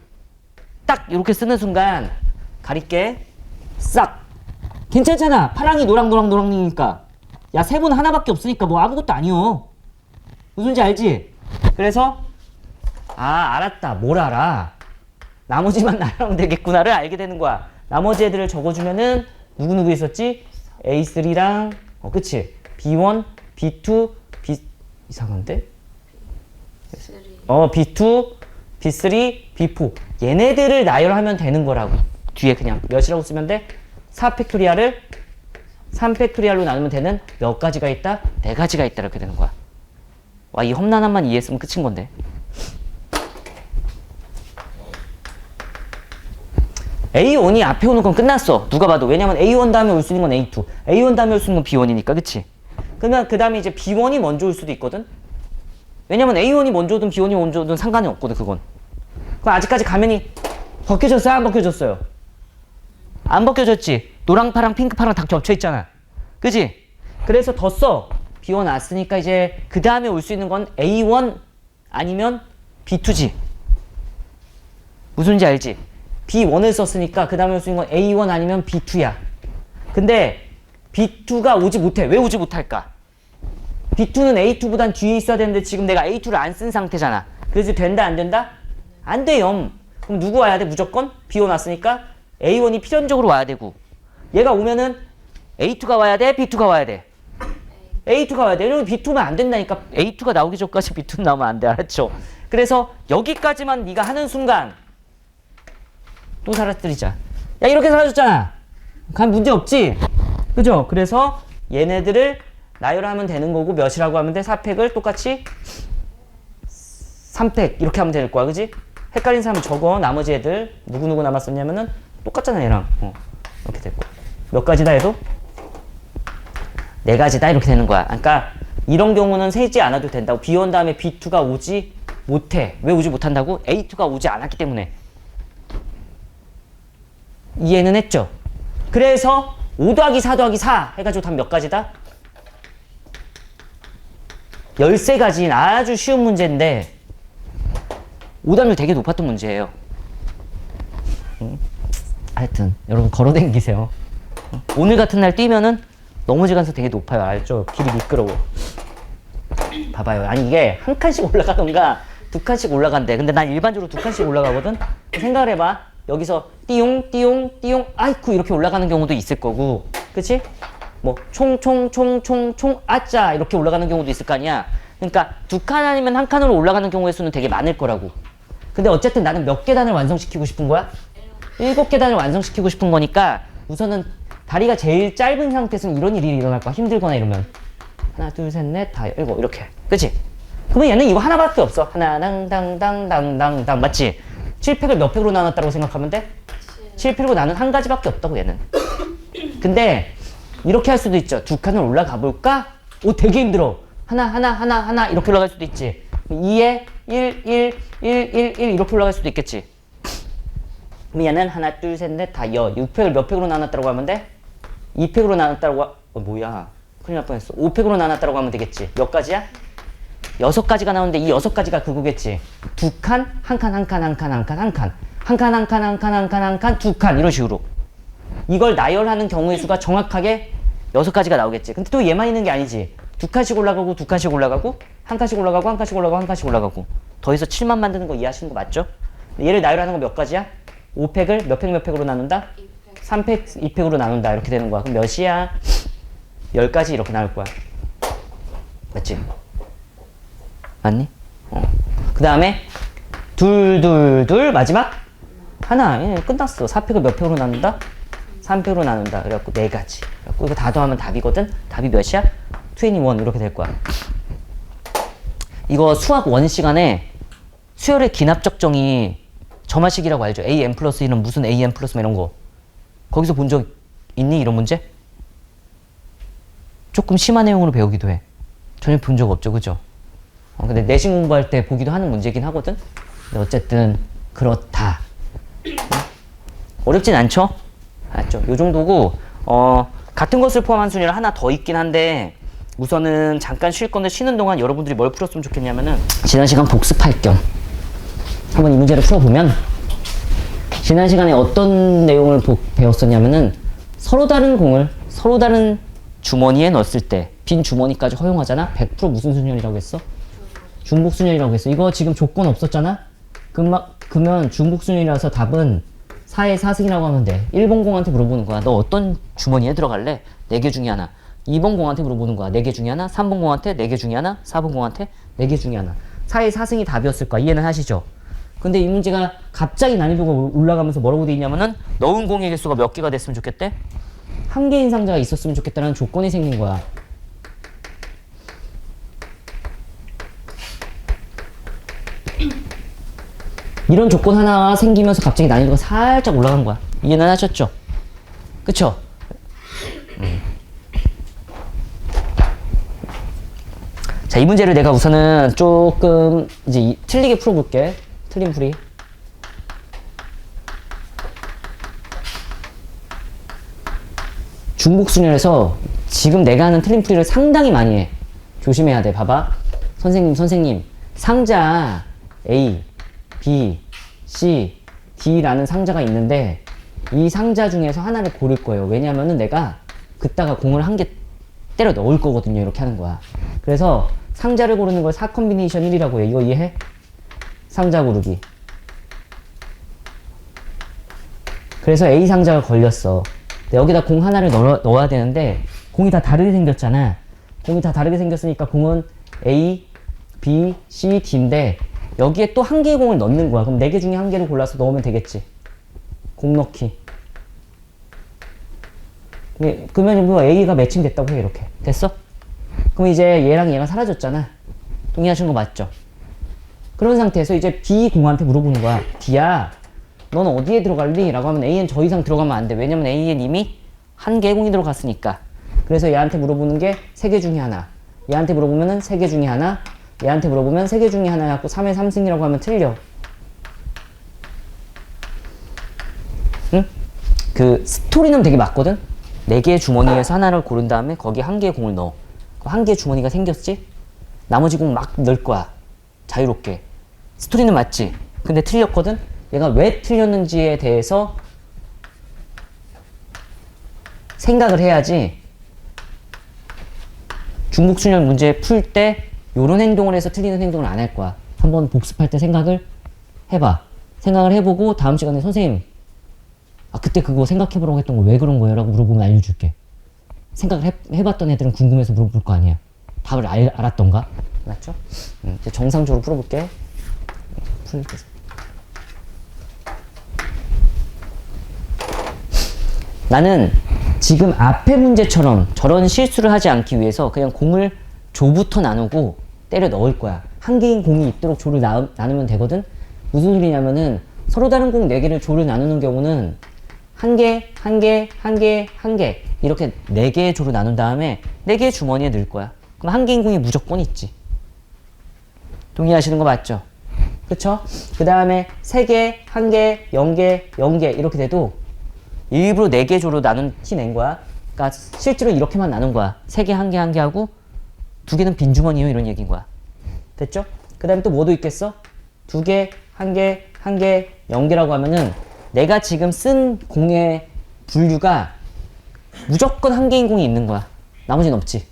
딱 이렇게 쓰는 순간 가릴게. 싹. 괜찮잖아. 파랑이 노랑이니까. 야, 세모는 하나밖에 없으니까 뭐 아무것도 아니요. 무슨지 알지? 그래서 알았다. 뭘 알아? 나머지만 나열하면 되겠구나를 알게 되는 거야. 나머지 애들을 적어주면은 누구 있었지? A3랑 그치? B1, B2, 이상한데? B2, B3, B4 얘네들을 나열하면 되는 거라고. 뒤에 그냥 몇이라고 쓰면 돼? 4팩토리얼을 3팩토리얼로 나누면 되는 몇 가지가 있다? 4가지가 있다. 이렇게 되는 거야. 와, 이 험난함만 이해했으면 끝인 건데. A1이 앞에 오는 건 끝났어. 누가 봐도. 왜냐면 A1 다음에 올 수 있는 건 A2. A1 다음에 올 수 있는 건 B1이니까. 그치? 그러면 그 다음에 이제 B1이 먼저 올 수도 있거든? 왜냐면 A1이 먼저 오든 B1이 먼저 오든 상관이 없거든, 그건. 그럼 아직까지 가면이 벗겨졌어요? 안 벗겨졌어요? 안 벗겨졌지? 노랑, 파랑, 핑크, 파랑 다 겹쳐있잖아. 그지? 그래서 더 써. B1 왔으니까 이제 그 다음에 올 수 있는 건 A1 아니면 B2지. 무슨지 알지? B1을 썼으니까 그 다음에 올 수 있는 건 A1 아니면 B2야. 근데 B2가 오지 못해. 왜 오지 못할까? B2는 A2보단 뒤에 있어야 되는데 지금 내가 A2를 안 쓴 상태잖아. 그래서 된다 안 된다? 안 돼요. 그럼 누구 와야 돼? 무조건? B1 왔으니까 A1이 필연적으로 와야 되고, 얘가 오면은 A2가 와야 돼? B2가 와야 돼? A2가 와야 돼. 이러면 B2면 안 된다니까. A2가 나오기 전까지 B2는 나오면 안 돼. 알았죠? 그래서 여기까지만 네가 하는 순간 또 사라뜨리자. 야, 이렇게 사라졌잖아. 그럼 문제 없지? 그죠? 그래서 얘네들을 나열하면 되는 거고, 몇이라고 하면 돼? 4팩을 똑같이 3팩 이렇게 하면 될 거야. 그지? 헷갈린 사람은 적어. 나머지 애들 누구 남았었냐면은 똑같잖아, 얘랑. 이렇게 될 거야. 몇 가지다 해도? 4가지다 이렇게 되는 거야. 그러니까 이런 경우는 세지 않아도 된다고. B1 다음에 B2가 오지 못해. 왜 오지 못한다고? A2가 오지 않았기 때문에. 이해는 했죠? 그래서 5 더하기 4 더하기 4 해가지고 답 몇 가지다? 13가지인 아주 쉬운 문제인데 오답률 되게 높았던 문제예요. 하여튼 여러분 걸어다니세요. 오늘 같은 날 뛰면은 넘어질 가능성이 되게 높아요. 알죠? 길이 미끄러워. 봐봐요. 아니 이게 한 칸씩 올라가던가 2칸씩 올라간대. 근데 난 일반적으로 2칸씩 올라가거든. 생각을 해봐. 여기서 띠용 띠용 띠용 아이쿠 이렇게 올라가는 경우도 있을 거고, 그치? 뭐 총총총총총 아짜 이렇게 올라가는 경우도 있을 거 아니야. 그러니까 2칸 아니면 1칸으로 올라가는 경우의 수는 되게 많을 거라고. 근데 어쨌든 나는 몇 계단을 완성시키고 싶은 거야? 7계단을 완성시키고 싶은 거니까 우선은 다리가 제일 짧은 상태에서는 이런 일이 일어날 거야. 힘들거나 이러면 하나 둘 셋 넷 다 7 이렇게. 그치? 그러면 얘는 이거 하나밖에 없어. 하나 당당당당당당 맞지? 7팩을 몇 팩으로 나눴다고 생각하면 돼? 7팩으로 나눈 한 가지밖에 없다고 얘는. 근데 이렇게 할 수도 있죠. 2칸을 올라가 볼까? 오 되게 힘들어. 하나 이렇게 올라갈 수도 있지. 2에 1 이렇게 올라갈 수도 있겠지. 그럼 얘는 하나 둘 셋 넷 다 6팩을 몇 팩으로 나눴다고 하면 돼? 2팩으로 나눴다고 뭐야 큰일 날 뻔했어. 5팩으로 나눴다고 하면 되겠지. 몇 가지야? 6가지가 나오는데 이 6가지가 그거겠지. 2칸, 한 칸, 한 칸, 한 칸, 한 칸, 한 칸, 한 칸, 한 칸, 한 칸, 한 칸, 한 칸, 2칸 이런 식으로 이걸 나열하는 경우의 수가 정확하게 6가지가 나오겠지. 근데 또 얘만 있는 게 아니지. 2칸씩 올라가고 2칸씩 올라가고 한 칸씩 올라가고 한 칸씩 올라가고 한 칸씩 올라가고 더해서 7만 만드는 거 이해하시는 거 맞죠? 얘를 나열하는 거 몇 가지야? 5팩을 몇 팩 몇 팩으로 나눈다? 3팩 2팩으로 나눈다 이렇게 되는 거야. 그럼 몇이야? 10가지 이렇게 나올 거야. 맞지? 맞니? 그 다음에 둘 마지막 하나. 끝났어. 4팩을 몇 팩으로 나눈다? 3팩으로 나눈다. 그래갖고 4가지. 그래갖고 이거 다 더하면 답이거든? 답이 몇이야? 21 이렇게 될 거야. 이거 수학 1시간에 수열의 기납적 정의 점화식이라고 알죠? AN 플러스 1은 무슨 AN 플러스 이런 거. 거기서 본 적 있니? 이런 문제? 조금 심한 내용으로 배우기도 해. 전혀 본 적 없죠. 그죠? 근데 내신 공부할 때 보기도 하는 문제긴 하거든? 근데 어쨌든 그렇다. 어렵진 않죠? 알았죠? 요 정도고 같은 것을 포함한 순위를 하나 더 있긴 한데 우선은 잠깐 쉴 건데 쉬는 동안 여러분들이 뭘 풀었으면 좋겠냐면은 지난 시간 복습할 겸 한번 이 문제를 풀어보면 지난 시간에 어떤 내용을 배웠었냐면은 서로 다른 공을 서로 다른 주머니에 넣었을 때 빈 주머니까지 허용하잖아? 100% 무슨 순열이라고 했어? 중복순열이라고 했어. 이거 지금 조건 없었잖아? 그러면 중복순열이라서 답은 4의 4승이라고 하면 돼. 1번 공한테 물어보는 거야. 너 어떤 주머니에 들어갈래? 4개 중에 하나. 2번 공한테 물어보는 거야. 4개 중에 하나. 3번 공한테 4개 중에 하나. 4번 공한테 4개 중에 하나. 4의 4승이 답이었을 거야. 이해는 하시죠? 근데 이 문제가 갑자기 난이도가 올라가면서 뭐라고 돼 있냐면은 넣은 공의 개수가 몇 개가 됐으면 좋겠대? 1개인 상자가 있었으면 좋겠다는 조건이 생긴 거야. 이런 조건 하나 생기면서 갑자기 난이도가 살짝 올라간 거야. 이해는 하셨죠? 그쵸? 자, 이 문제를 내가 우선은 조금 이제 틀리게 풀어볼게. 틀린 풀이. 중복순열에서 지금 내가 하는 틀린 풀이를 상당히 많이 해. 조심해야 돼. 봐봐. 선생님. 상자 A, B, C, D라는 상자가 있는데 이 상자 중에서 하나를 고를 거예요. 왜냐면은 내가 그따가 공을 한 개 때려 넣을 거거든요. 이렇게 하는 거야. 그래서 상자를 고르는 걸 4컴비네이션 1이라고 해. 이거 이해해? 상자 고르기. 그래서 A 상자가 걸렸어. 여기다 공 하나를 넣어야 되는데 공이 다 다르게 생겼잖아. 공이 다 다르게 생겼으니까 공은 A, B, C, D인데 여기에 또 한 개의 공을 넣는 거야. 그럼 4개 중에 한 개를 골라서 넣으면 되겠지. 공 넣기. 그러면 뭐 A가 매칭됐다고 해. 이렇게 됐어? 그럼 이제 얘랑 얘가 사라졌잖아. 동의하시는 거 맞죠? 그런 상태에서 이제 B 공한테 물어보는 거야. B야, 넌 어디에 들어갈리? 라고 하면 A는 저 이상 들어가면 안 돼. 왜냐면 A는 이미 한 개의 공이 들어갔으니까. 그래서 얘한테 물어보는 게 3개 중에 하나. 얘한테 물어보면은 3개 중에 하나. 얘한테 물어보면 3개 중에 하나 갖고 3의 3승이라고 하면 틀려. 응? 그 스토리는 되게 맞거든? 4개의 주머니에서 하나를 고른 다음에 거기 한 개의 공을 넣어. 한 개의 주머니가 생겼지? 나머지 공 막 넣을 거야. 자유롭게. 스토리는 맞지? 근데 틀렸거든? 얘가 왜 틀렸는지에 대해서 생각을 해야지. 중복순열 문제 풀 때 요런 행동을 해서 틀리는 행동을 안 할 거야. 한번 복습할 때 생각을 해봐. 생각을 해보고 다음 시간에 선생님, 그때 그거 생각해보라고 했던 거 왜 그런 거예요? 라고 물어보면 알려줄게. 생각을 해봤던 애들은 궁금해서 물어볼 거 아니야. 답을 알았던가? 맞죠? 이제 정상적으로 풀어볼게. 나는 지금 앞에 문제처럼 저런 실수를 하지 않기 위해서 그냥 공을 조부터 나누고 때려 넣을 거야. 한 개인 공이 있도록 조를 나누면 되거든? 무슨 소리냐면은 서로 다른 공 4개를 조를 나누는 경우는 한 개, 한 개, 한 개, 한 개 이렇게 4개의 조로 나눈 다음에 4개의 주머니에 넣을 거야. 그럼 한 개인 공이 무조건 있지. 동의하시는 거 맞죠? 그쵸? 그 다음에 3개, 1개, 0개, 0개 이렇게 돼도 일부러 4개 조로 나눈 티 낸 거야. 그러니까 실제로 이렇게만 나눈 거야. 3개, 1개, 1개 하고 2개는 빈 주머니요 이런 얘기인 거야. 됐죠? 그 다음에 또 뭐도 있겠어? 2개, 1개, 1개, 0개라고 하면은 내가 지금 쓴 공의 분류가 무조건 한 개인 공이 있는 거야. 나머지는 없지.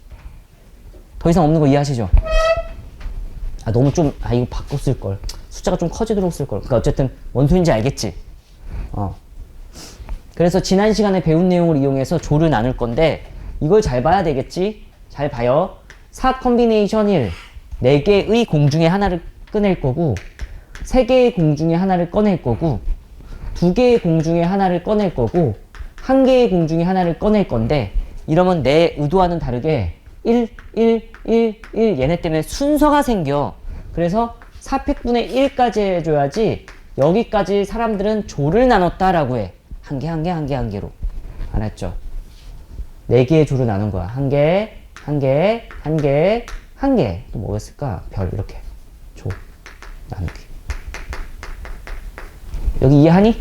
더 이상 없는 거 이해하시죠? 너무 좀, 이거 바꿨을걸. 숫자가 좀 커지도록 쓸걸. 그러니까 어쨌든 뭔 소린지 알겠지? 그래서 지난 시간에 배운 내용을 이용해서 조를 나눌 건데 이걸 잘 봐야 되겠지? 잘 봐요. 4 컴비네이션 1. 4개의 공 중에 하나를 꺼낼 거고 3개의 공 중에 하나를 꺼낼 거고 2개의 공 중에 하나를 꺼낼 거고 1개의 공 중에 하나를 꺼낼 건데 이러면 내 의도와는 다르게 1, 1, 1, 1 얘네 때문에 순서가 생겨. 그래서 4팩분의 1까지 해줘야지 여기까지 사람들은 조를 나눴다라고 해. 한 개, 한 개, 한 개, 한 개로. 알았죠? 4개의 조를 나눈 거야. 한 개, 한 개, 한 개, 한 개. 또 뭐였을까? 별 이렇게. 조 나누기. 여기 이해하니?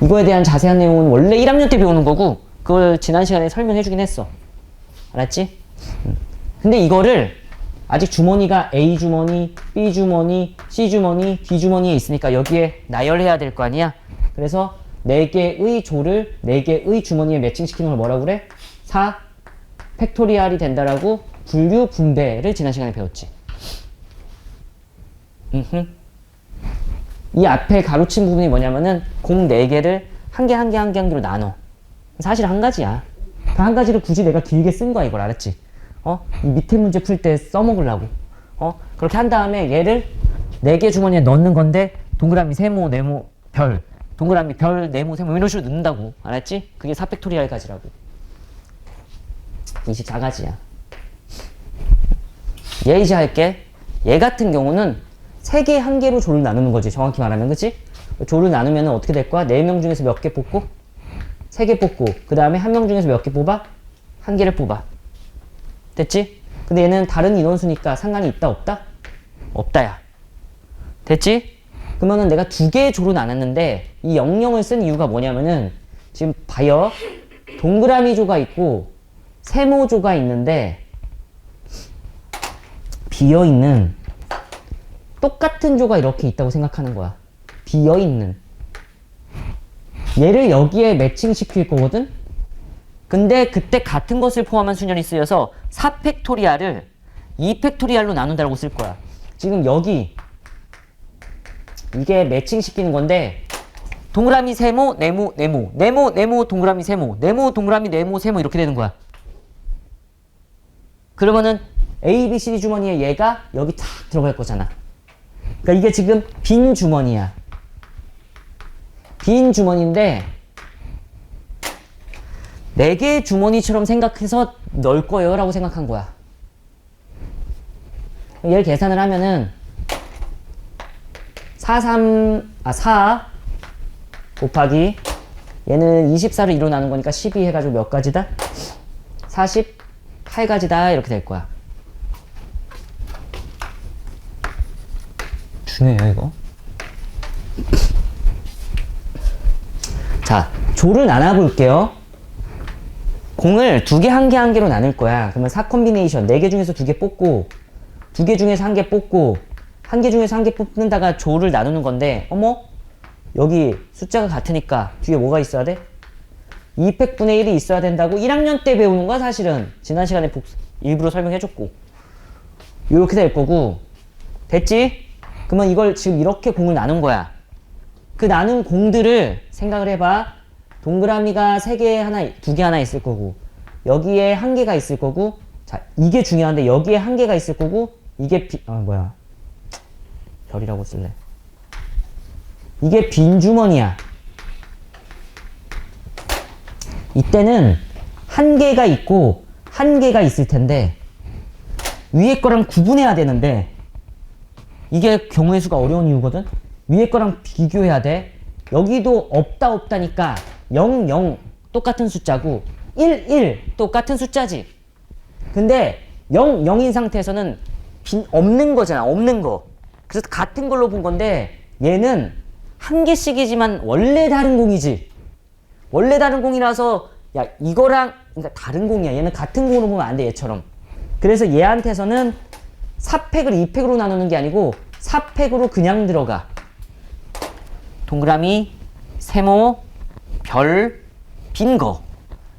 이거에 대한 자세한 내용은 원래 1학년 때 배우는 거고 그걸 지난 시간에 설명해 주긴 했어. 알았지? 근데 이거를 아직 주머니가 A 주머니, B 주머니, C 주머니, D 주머니에 있으니까 여기에 나열해야 될 거 아니야? 그래서 4개의 조를 4개의 주머니에 매칭시키는 걸 뭐라고 그래? 4 팩토리얼이 된다라고 분류 분배를 지난 시간에 배웠지. 이 앞에 가로친 부분이 뭐냐면은 공 4개를 한 개, 한 개, 한 개, 한 개로 나눠. 사실 한 가지야. 그 한 가지를 굳이 내가 길게 쓴 거야, 이걸. 알았지? 이 밑에 문제 풀 때 써먹으려고. 그렇게 한 다음에 얘를 4개 주머니에 넣는 건데 동그라미, 세모, 네모, 별. 동그라미, 별, 네모, 세모 이런 식으로 넣는다고. 알았지? 그게 4팩토리얼 가지라고. 24가지야. 얘 이제 할게. 얘 같은 경우는 3개, 1개로 조를 나누는 거지. 정확히 말하면. 그치? 조를 나누면 어떻게 될 거야? 4명 중에서 몇 개 뽑고 3개 뽑고 그 다음에 1명 중에서 몇 개 뽑아? 1개를 뽑아. 됐지? 근데 얘는 다른 인원수니까 상관이 있다 없다? 없다야. 됐지? 그러면은 내가 두 개의 조로 나눴는데 이 00을 쓴 이유가 뭐냐면은 지금 봐요. 동그라미 조가 있고 세모조가 있는데 비어있는 똑같은 조가 이렇게 있다고 생각하는 거야. 비어있는. 얘를 여기에 매칭시킬 거거든? 근데 그때 같은 것을 포함한 순열이 쓰여서 4팩토리알을 2팩토리알로 나눈다고 쓸 거야. 지금 여기 이게 매칭시키는 건데 동그라미 세모, 네모, 네모, 네모, 네모, 동그라미 세모, 네모, 동그라미, 네모, 세모 이렇게 되는 거야. 그러면은 A, B, C, D 주머니에 얘가 여기 탁 들어갈 거잖아. 그러니까 이게 지금 빈 주머니야. 빈 주머니인데 4개의 주머니처럼 생각해서 넣을 거예요 라고 생각한 거야. 얘를 계산을 하면은 4 곱하기 얘는 24를 2로 나눈 거니까 12 해가지고 몇 가지다? 48가지다 이렇게 될 거야. 중요해요 이거. 자, 조를 나눠볼게요. 공을 2개, 1개, 1개로 나눌 거야. 그러면 4콤비네이션 4개 중에서 2개 뽑고 2개 중에서 1개 뽑고 1개 중에서 1개 뽑는다가 조를 나누는 건데 어머? 여기 숫자가 같으니까 뒤에 뭐가 있어야 돼? 2팩분의 1이 있어야 된다고 1학년 때 배우는 거야 사실은. 지난 시간에 일부러 설명해줬고 이렇게 될 거고. 됐지? 그러면 이걸 지금 이렇게 공을 나눈 거야. 그 나눈 공들을 생각을 해봐. 동그라미가 3개 하나, 2개 하나 있을 거고 여기에 1개가 있을 거고. 자, 이게 중요한데 여기에 1개가 있을 거고 이게 별이라고 쓸래. 이게 빈 주머니야. 이때는 1개가 있고 1개가 있을 텐데 위에 거랑 구분해야 되는데 이게 경우의 수가 어려운 이유거든. 위에 거랑 비교해야 돼. 여기도 없다니까 0, 0 똑같은 숫자고 1, 1 똑같은 숫자지. 근데 0, 0인 상태에서는 없는 거잖아. 없는 거. 그래서 같은 걸로 본 건데 얘는 1개씩이지만 원래 다른 공이지. 원래 다른 공이라서 야 이거랑 그러니까 다른 공이야. 얘는 같은 공으로 보면 안 돼. 얘처럼. 그래서 얘한테서는 4팩을 2팩으로 나누는 게 아니고 4팩으로 그냥 들어가. 동그라미, 세모, 별, 빈 거.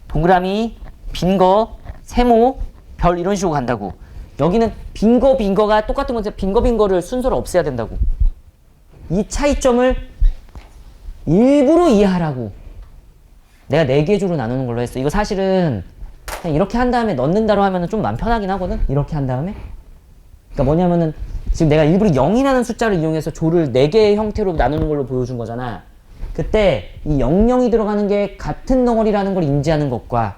동그라미, 빈 거, 세모, 별 이런 식으로 간다고. 여기는 빈 거가 똑같은 건데 빈 거를 순서로 없애야 된다고. 이 차이점을 일부러 이해하라고 내가 4개 조로 나누는 걸로 했어. 이거 사실은 그냥 이렇게 한 다음에 넣는다로 하면은 좀 마음 편하긴 하거든. 이렇게 한 다음에. 그러니까 뭐냐면은 지금 내가 일부러 0이라는 숫자를 이용해서 조를 4개의 형태로 나누는 걸로 보여준 거잖아. 그때 이 00이 들어가는 게 같은 덩어리라는 걸 인지하는 것과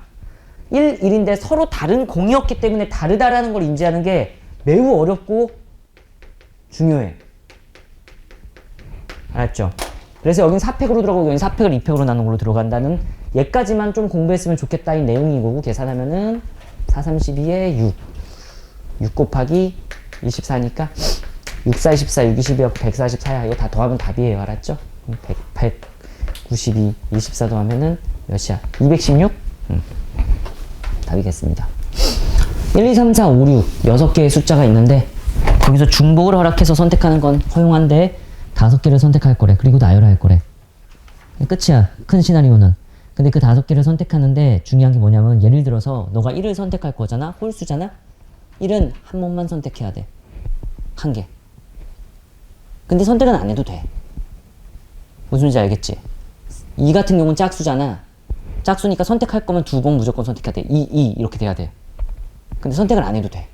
1, 1인데 서로 다른 공이었기 때문에 다르다라는 걸 인지하는 게 매우 어렵고 중요해. 알았죠? 그래서 여긴 4팩으로 들어가고 여긴 4팩을 2팩으로 나누는 걸로 들어간다는 얘까지만 좀 공부했으면 좋겠다인 내용이고 계산하면은 4, 32에 6 곱하기 24니까 6, 4, 24, 6, 22, 144야. 이거 다 더하면 답이에요. 알았죠? 192, 24 더하면은 몇이야? 216? 답이겠습니다. 1, 2, 3, 4, 5, 6 6개의 숫자가 있는데 거기서 중복을 허락해서 선택하는 건 허용한데 5개를 선택할 거래. 그리고 나열할 거래. 끝이야. 큰 시나리오는. 근데 그 5개를 선택하는데 중요한 게 뭐냐면 예를 들어서 너가 1을 선택할 거잖아. 홀수잖아. 1은 한 번만 선택해야 돼. 1개. 근데 선택은 안 해도 돼. 무슨 말인지 알겠지? 2 같은 경우는 짝수잖아. 짝수니까 선택할 거면 2번 무조건 선택해야 돼. 2 이렇게 돼야 돼. 근데 선택을 안 해도 돼.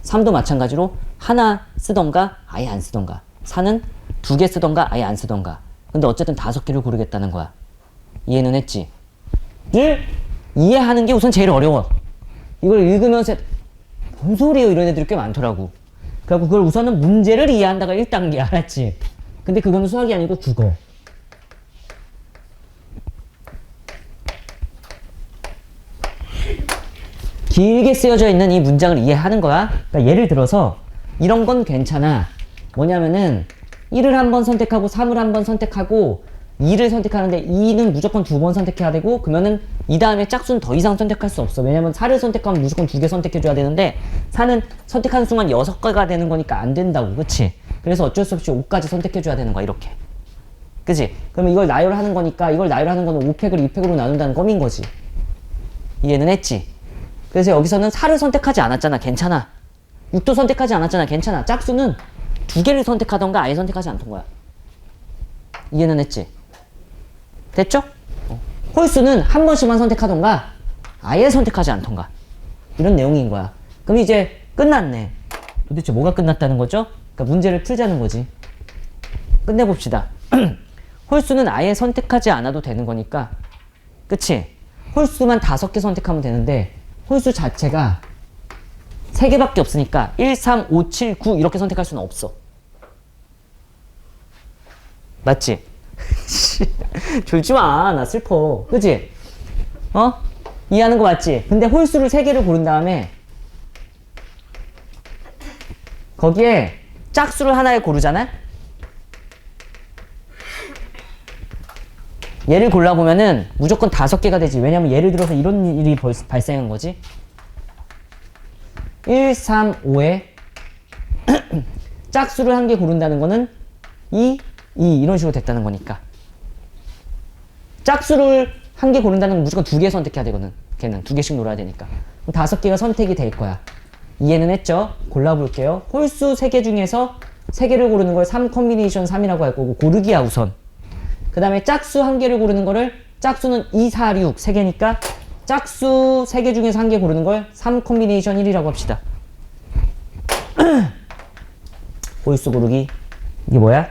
3도 마찬가지로 하나 쓰던가 아예 안 쓰던가. 4는 2개 쓰던가 아예 안 쓰던가. 근데 어쨌든 5개를 고르겠다는 거야. 이해는 했지? 를 이해하는 게 우선 제일 어려워. 이걸 읽으면서 뭔 소리예요 이런 애들이 꽤 많더라고. 그래갖고 그걸 우선은 문제를 이해한다가 1단계. 알았지? 근데 그거는 수학이 아니고 국어. 길게 쓰여져 있는 이 문장을 이해하는 거야. 그러니까 예를 들어서 이런 건 괜찮아. 뭐냐면은 1을 한 번 선택하고 3을 한 번 선택하고 2를 선택하는데 2는 무조건 2번 선택해야 되고 그러면은 이 다음에 짝수는 더 이상 선택할 수 없어. 왜냐면 4를 선택하면 무조건 2개 선택해줘야 되는데 4는 선택하는 순간 6개가 되는 거니까 안 된다고. 그치? 그래서 어쩔 수 없이 5까지 선택해줘야 되는 거야. 이렇게. 그치? 그러면 이걸 나열하는 거니까 이걸 나열하는 거는 5팩을 2팩으로 나눈다는 껌인 거지. 이해는 했지? 그래서 여기서는 4를 선택하지 않았잖아. 괜찮아. 6도 선택하지 않았잖아. 괜찮아. 짝수는 2개를 선택하던가 아예 선택하지 않던 거야. 이해는 했지? 됐죠? 홀수는 한 번씩만 선택하던가 아예 선택하지 않던가 이런 내용인 거야. 그럼 이제 끝났네. 도대체 뭐가 끝났다는 거죠? 그러니까 문제를 풀자는 거지. 끝내봅시다. 홀수는 아예 선택하지 않아도 되는 거니까 그치? 홀수만 5개 선택하면 되는데 홀수 자체가 3개밖에 없으니까 1, 3, 5, 7, 9 이렇게 선택할 수는 없어. 맞지? 졸지 마. 나 슬퍼. 그치? 이해하는 거 맞지? 근데 홀수를 3개를 고른 다음에 거기에 짝수를 하나를 고르잖아? 얘를 골라보면은 무조건 5개가 되지. 왜냐면 예를 들어서 이런 일이 발생한 거지. 1, 3, 5에 짝수를 한 개 고른다는 거는 2, 2 이런 식으로 됐다는 거니까. 짝수를 한 개 고른다는 건 무조건 2개 선택해야 되거든. 걔는 2개씩 놀아야 되니까. 그럼 5개가 선택이 될 거야. 이해는 했죠? 골라볼게요. 홀수 3개 중에서 3개를 고르는 걸 3 컨비네이션 3이라고 할 거고 고르기야 우선. 그 다음에 짝수 1개를 고르는 거를 짝수는 2, 4, 6 3개니까 짝수 3개 중에서 1개 고르는 걸 3 컨비네이션 1이라고 합시다. 홀수 고르기. 이게 뭐야?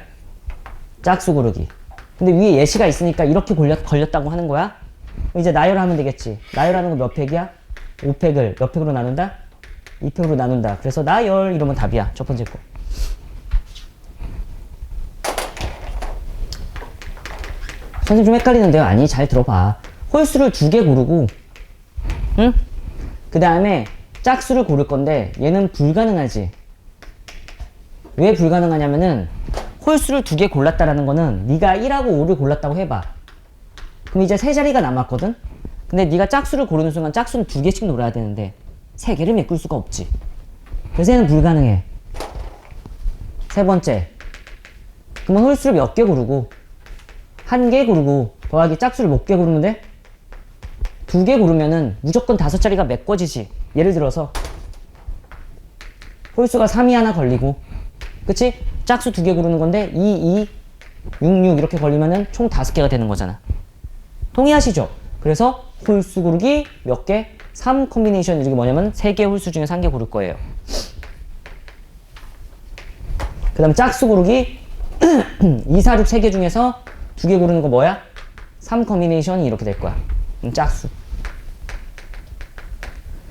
짝수 고르기. 근데 위에 예시가 있으니까 이렇게 걸렸다고 하는 거야. 이제 나열하면 되겠지. 나열하는 거 몇 팩이야? 5팩을 몇 팩으로 나눈다? 2팩으로 나눈다. 그래서 나열 이러면 답이야. 첫 번째 거. 선생님 좀 헷갈리는데요? 아니 잘 들어봐. 홀수를 2개 고르고 응? 그 다음에 짝수를 고를 건데 얘는 불가능하지. 왜 불가능하냐면은 홀수를 2개 골랐다라는 거는 네가 1하고 5를 골랐다고 해봐. 그럼 이제 3자리가 남았거든? 근데 네가 짝수를 고르는 순간 짝수는 2개씩 놀아야 되는데 3개를 메꿀 수가 없지. 그래서 얘는 불가능해. 세 번째. 그러면 홀수를 몇 개 고르고 1개 고르고 더하기 짝수를 몇 개 고르면 돼? 2개 고르면은 무조건 5자리가 메꿔지지. 예를 들어서 홀수가 3이 하나 걸리고 그치? 짝수 2개 고르는 건데 2, 2, 6, 6 이렇게 걸리면은 총 5개가 되는 거잖아. 동의하시죠? 그래서 홀수 고르기 몇 개? 3 컨비네이션. 이게 뭐냐면 3개 홀수 중에 1개 고를 거예요. 그 다음 짝수 고르기 2, 4, 6 3개 중에서 2개 고르는 거 뭐야? 3 컨비네이션이 이렇게 될 거야. 짝수.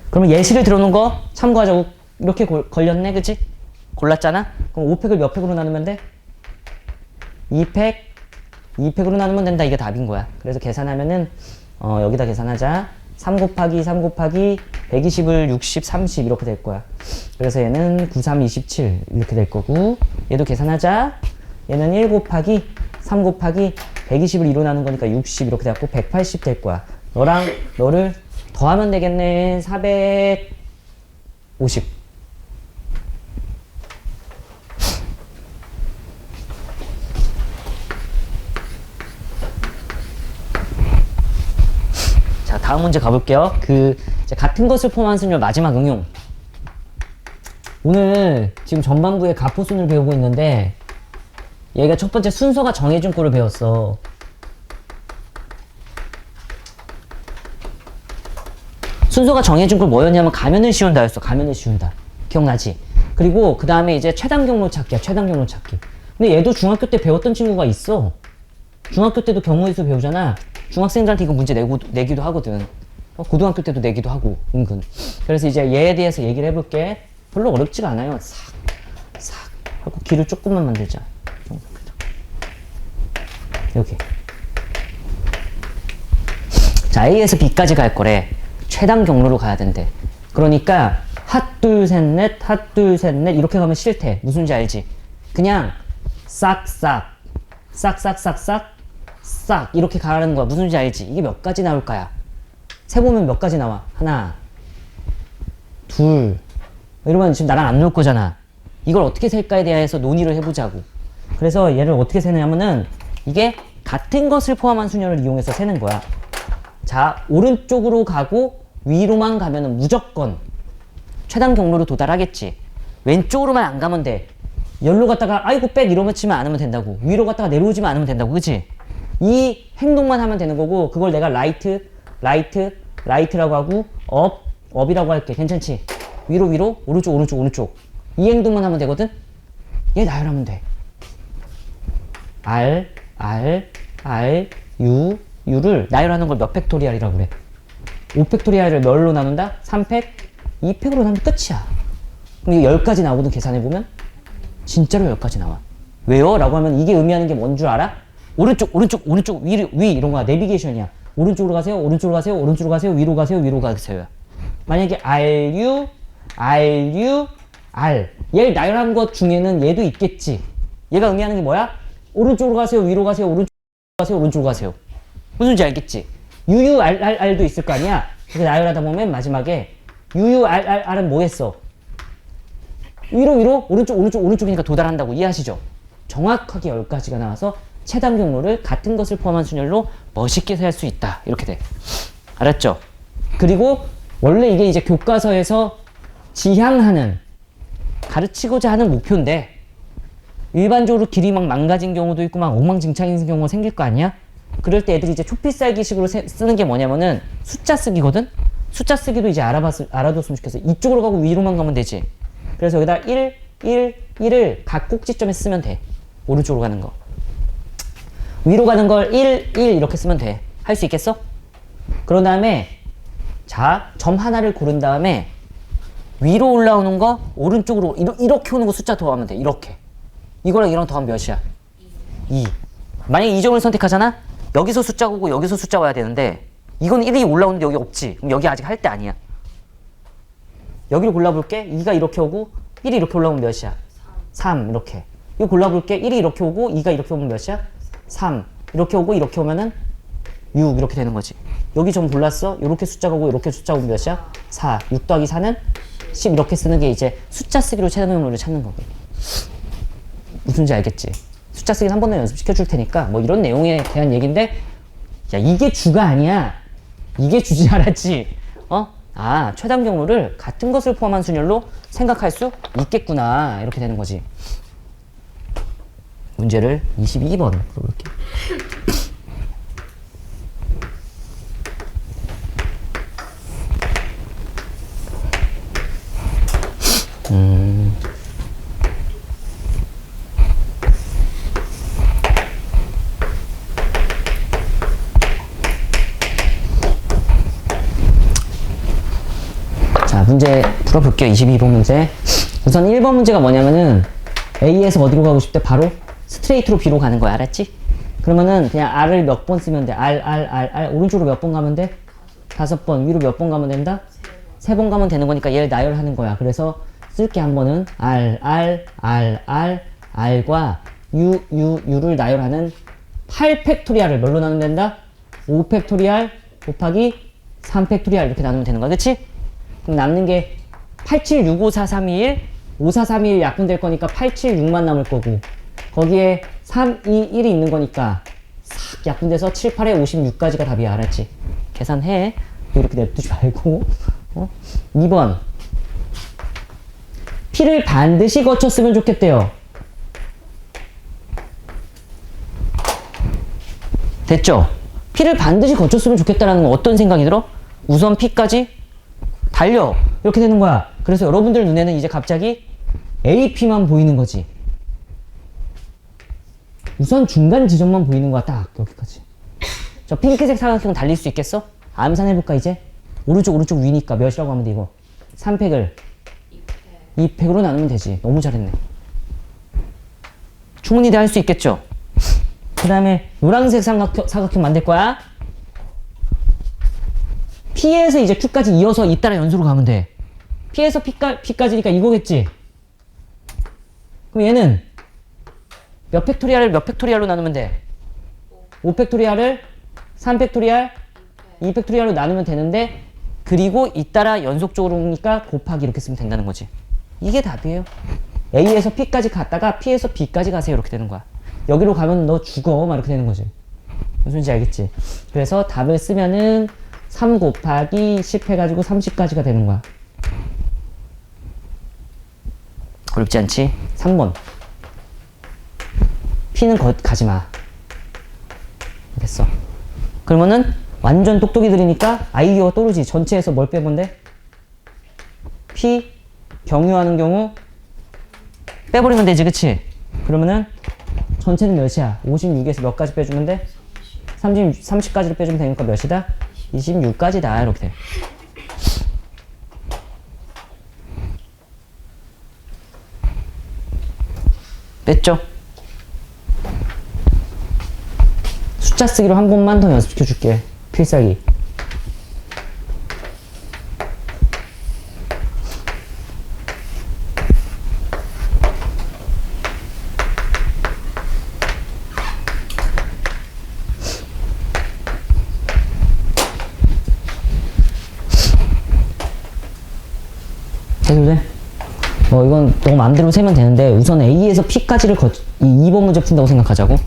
그러면 예시를 들어놓은 거 참고하자고. 이렇게 걸렸네, 그치? 골랐잖아? 그럼 5팩을 몇 팩으로 나누면 돼? 2팩, 2팩으로 나누면 된다. 이게 답인 거야. 그래서 계산하면은, 여기다 계산하자. 3 곱하기 3 곱하기 120을 60, 30 이렇게 될 거야. 그래서 얘는 9, 3, 27 이렇게 될 거고, 얘도 계산하자. 얘는 1 곱하기 3 곱하기 120을 2로 나눈 거니까 60 이렇게 돼갖고 180 될 거야. 너를 더하면 되겠네. 450. 자, 다음 문제 가볼게요. 이제 같은 것을 포함한 순열 마지막 응용. 오늘 지금 전반부에 가포순을 배우고 있는데 얘가 첫 번째 순서가 정해진 꼴을 배웠어. 순서가 정해진 꼴 뭐였냐면 가면을 씌운다였어. 가면을 씌운다. 기억나지? 그리고 그 다음에 이제 최단 경로 찾기야. 최단 경로 찾기. 근데 얘도 중학교 때 배웠던 친구가 있어. 중학교 때도 경우의 수 배우잖아. 중학생들한테 이거 문제 내기도 하거든. 고등학교 때도 내기도 하고 은근. 그래서 이제 얘에 대해서 얘기를 해볼게. 별로 어렵지가 않아요. 싹 하고 길을 조금만 만들자. 여기. 자, A에서 B까지 갈 거래. 최단 경로로 가야 된대. 그러니까 핫둘 셋넷 핫둘 셋넷 이렇게 가면 싫대. 무슨지 알지? 그냥 싹싹 싹싹싹싹 싹 이렇게 가라는 거야. 무슨지 알지? 이게 몇 가지 나올까야? 세보면 몇 가지 나와? 하나 둘 이러면 지금 나랑 안 놀 거잖아. 이걸 어떻게 셀까에 대해서 논의를 해보자고. 그래서 얘를 어떻게 세느냐면은 이게 같은 것을 포함한 수녀를 이용해서 세는 거야. 자, 오른쪽으로 가고 위로만 가면은 무조건 최단 경로로 도달하겠지. 왼쪽으로만 안 가면 돼. 열로 갔다가 아이고 백 이러면 치면 안 하면 된다고. 위로 갔다가 내려오지만 않으면 된다고. 그치? 이 행동만 하면 되는 거고, 그걸 내가 라이트라고 하고 업이라고 할게. 괜찮지? 위로 오른쪽 이 행동만 하면 되거든. 얘 나열하면 돼. U를 나열하는 걸 몇 팩토리얼이라고 그래? 5팩토리얼을 몇로 나눈다? 3팩? 2팩으로 나누면 끝이야. 그럼 이거 10가지 나오거든. 계산해보면 진짜로 10가지 나와. 왜요? 라고 하면 이게 의미하는 게 뭔 줄 알아? 오른쪽 위 이런 거야. 내비게이션이야. 오른쪽으로 가세요 위로 가세요. 만약에 얘를 나열한 것 중에는 얘도 있겠지. 얘가 의미하는 게 뭐야? 오른쪽으로 가세요 위로 가세요 오른쪽으로 가세요. 무슨지 알겠지? UURR도 있을 거 아니야? 그래서 나열하다 보면 마지막에 UURR은 뭐 했어? 위로 오른쪽이니까 도달한다고. 이해하시죠? 정확하게 10가지가 나와서 최단 경로를 같은 것을 포함한 순열로 멋있게 셀 수 있다. 이렇게 돼. 알았죠? 그리고 원래 이게 이제 교과서에서 지향하는, 가르치고자 하는 목표인데 일반적으로 길이 막 망가진 경우도 있고 막 엉망진창인 경우가 생길 거 아니야? 그럴 때 애들이 이제 초필살기식으로 쓰는 게 뭐냐면은 숫자 쓰기거든? 숫자 쓰기도 이제 알아뒀으면 좋겠어. 이쪽으로 가고 위로만 가면 되지. 그래서 여기다 1을 각 꼭지점에 쓰면 돼. 오른쪽으로 가는 거. 위로 가는 걸 1 이렇게 쓰면 돼. 할 수 있겠어? 그런 다음에 자, 점 하나를 고른 다음에 위로 올라오는 거 오른쪽으로 이렇게 오는 거 숫자 더하면 돼. 이렇게. 이거랑 이랑 더하면 몇이야? 2. 만약에 이 점을 선택하잖아? 여기서 숫자 오고 여기서 숫자 와야 되는데 이건 1이 올라오는데 여기 없지. 그럼 여기 아직 할 때 아니야. 여기를 골라볼게. 2가 이렇게 오고 1이 이렇게 올라오면 몇이야? 3 이렇게. 이거 골라볼게. 1이 이렇게 오고 2가 이렇게 오면 몇이야? 3 이렇게 오고 이렇게 오면은 6 이렇게 되는 거지. 여기 좀 골랐어? 이렇게 숫자가 오고 이렇게 숫자가 오면 몇이야? 4 6 더하기 4는 10 이렇게 쓰는 게 이제 숫자 쓰기로 최단 경로를 찾는 거고. 무슨지 알겠지? 숫자 쓰기는 한 번 더 연습시켜 줄 테니까 뭐 이런 내용에 대한 얘기인데, 야 이게 주가 아니야. 이게 주지 알았지? 아, 최단 경로를 같은 것을 포함한 순열로 생각할 수 있겠구나. 이렇게 되는 거지. 문제를 22번 풀어볼게. 자, 문제 풀어볼게요. 22번 문제. 우선 1번 문제가 뭐냐면은 A에서 어디로 가고 싶대? 바로 스트레이트로 B로 가는 거야. 알았지? 그러면은 그냥 R을 몇 번 쓰면 돼? R. 오른쪽으로 몇 번 가면 돼? 5번. 위로 몇 번 가면 된다? 3번 가면 되는 거니까 얘를 나열하는 거야. 그래서 쓸게 한 번은 R과 U를 나열하는 8팩토리얼을 뭘로 나누면 된다? 5팩토리얼 곱하기 3팩토리얼 이렇게 나누면 되는 거야. 그치? 그럼 남는 게 87654321 5431 약분될 거니까 876만 남을 거고, 거기에 321이 있는 거니까 싹 약분돼서 7, 8에 56까지가 답이야. 알았지? 계산해. 이렇게 냅두지 말고. 2번. P를 반드시 거쳤으면 좋겠대요. 됐죠? P를 반드시 거쳤으면 좋겠다라는 건 어떤 생각이 들어? 우선 P까지 달려. 이렇게 되는 거야. 그래서 여러분들 눈에는 이제 갑자기 AP만 보이는 거지. 우선 중간 지점만 보이는 거야. 딱 여기까지. 저 핑크색 사각형 달릴 수 있겠어? 암산해볼까 이제? 오른쪽 위니까 몇이라고 하면 돼 이거? 3팩을 2팩으로 나누면 되지. 너무 잘했네. 충분히 다 할 수 있겠죠? 그 다음에 노란색 사각형 만들 거야. P에서 이제 Q까지 이어서 잇따라 연수로 가면 돼. P에서 P까지니까 이거겠지? 그럼 얘는 몇 팩토리알을 몇 팩토리알로 나누면 돼? 5팩토리알을 3팩토리알, 2팩토리알로 나누면 되는데 그리고 잇따라 연속적으로 오니까 곱하기 이렇게 쓰면 된다는 거지. 이게 답이에요. A에서 P까지 갔다가 P에서 B까지 가세요. 이렇게 되는 거야. 여기로 가면 너 죽어. 막 이렇게 되는 거지. 무슨 말인지 알겠지? 그래서 답을 쓰면은 3 곱하기 10 해가지고 30까지가 되는 거야. 어렵지 않지? 3번. P는 가지 마. 됐어. 그러면은 완전 똑똑이들이니까 아이디어가 떠오르지. 전체에서 뭘 빼면 돼? P 경유하는 경우 빼버리면 되지, 그치? 그러면은 전체는 몇이야? 56에서 몇 가지 빼주면 돼? 30까지를 빼주면 되니까 몇이다? 26까지다. 이렇게 돼. 뺐죠? 숫자 쓰기로 한 번만 더 연습시켜 줄게. 필살기. 해도 돼? 이건 너 마음대로 세면 되는데 우선 A에서 P까지를 이 2번 문제 푼다고 생각하자고.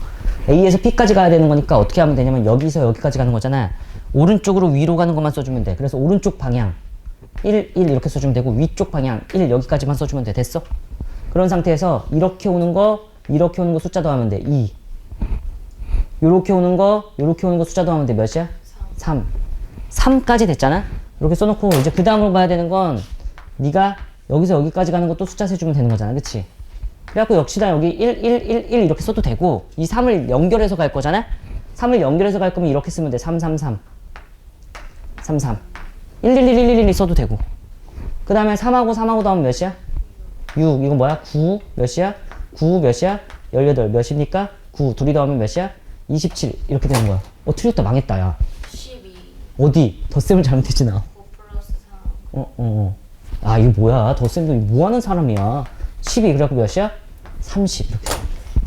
A에서 P까지 가야 되는 거니까 어떻게 하면 되냐면 여기서 여기까지 가는 거잖아. 오른쪽으로 위로 가는 것만 써주면 돼. 그래서 오른쪽 방향 1, 1 이렇게 써주면 되고 위쪽 방향 1 여기까지만 써주면 돼. 됐어? 그런 상태에서 이렇게 오는 거 숫자 더하면 돼. 2 요렇게 오는 거 숫자 더하면 돼. 몇이야? 3 3까지 됐잖아? 이렇게 써놓고 이제 그 다음으로 가야 되는 건 네가 여기서 여기까지 가는 것도 숫자 세주면 되는 거잖아. 그치? 그래갖고 역시나 여기 1, 1, 1, 1 이렇게 써도 되고 이 3을 연결해서 갈 거잖아? 3을 연결해서 갈 거면 이렇게 쓰면 돼. 3, 3, 3 3, 3 1, 1, 1, 1, 1 써도 되고 그 다음에 3하고 더하면 몇이야? 6 이건 뭐야? 9 몇이야? 9 몇이야? 18 몇입니까? 9 둘이 더하면 몇이야? 27 이렇게 되는 거야. 틀렸다. 망했다. 야 12 어디? 덧셈을 잘못했지 나. 5 플러스 3 아 이거 뭐야? 덧셈도 뭐하는 사람이야. 12 그래갖고 몇이야? 30 이렇게.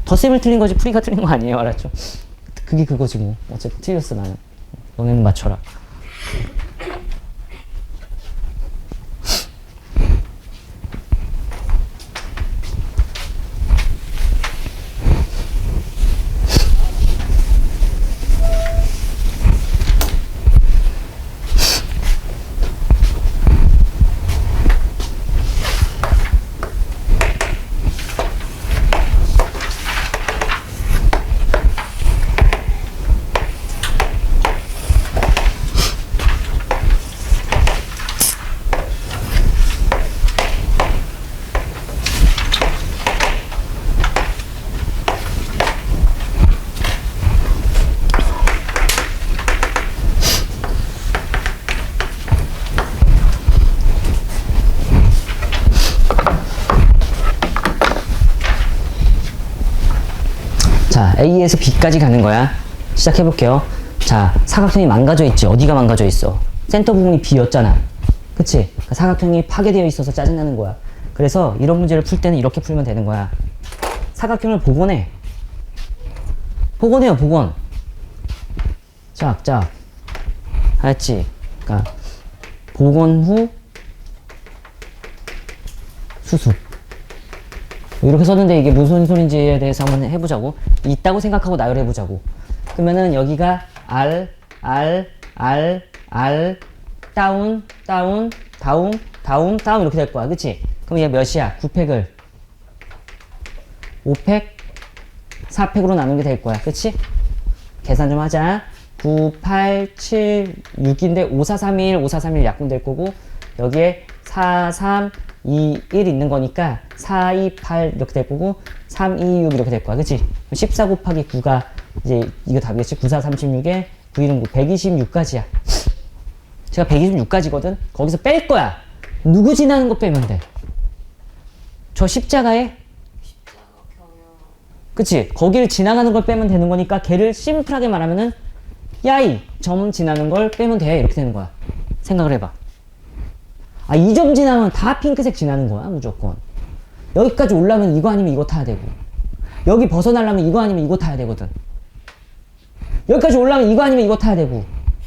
덧셈을 틀린 거지 풀이가 틀린 거 아니에요. 알았죠? 그게 그거지 뭐. 어차피 틀렸어 나는. 너네는 맞춰라. 자, A에서 B까지 가는 거야. 시작해볼게요. 자, 사각형이 망가져 있지. 어디가 망가져 있어? 센터 부분이 B였잖아. 그치? 그러니까 사각형이 파괴되어 있어서 짜증나는 거야. 그래서 이런 문제를 풀 때는 이렇게 풀면 되는 거야. 사각형을 복원해. 복원해요, 복원. 짝. 알았지? 그러니까 복원 후 수습. 이렇게 썼는데 이게 무슨 소린지에 대해서 한번 해보자고. 있다고 생각하고 나열해보자고. 그러면은 여기가 R, 다운 이렇게 될 거야. 그치? 그럼 얘 몇이야? 9팩을 5팩, 4팩으로 나누게 될 거야. 그치? 계산 좀 하자. 9, 8, 7, 6인데 5, 4, 3, 1, 5, 4, 3, 1 약분될 거고 여기에 4, 3, 2, 1 있는 거니까 4, 2, 8 이렇게 될 거고 3, 2, 6 이렇게 될 거야. 그치? 14 곱하기 9가 이제 이거 답이겠지? 9, 4, 36에 9, 1은 9, 126까지야. 제가 126까지거든? 거기서 뺄 거야. 누구 지나는 거 빼면 돼? 저 십자가에? 그치? 거기를 지나가는 걸 빼면 되는 거니까 걔를 심플하게 말하면은 야이 점 지나는 걸 빼면 돼. 이렇게 되는 거야. 생각을 해봐. 아, 이 점 지나면 다 핑크색 지나는 거야, 무조건. 여기까지 올라면 이거 아니면 이거 타야 되고. 여기 벗어나려면 이거 아니면 이거 타야 되거든. 여기까지 올라면 이거 아니면 이거 타야 되고.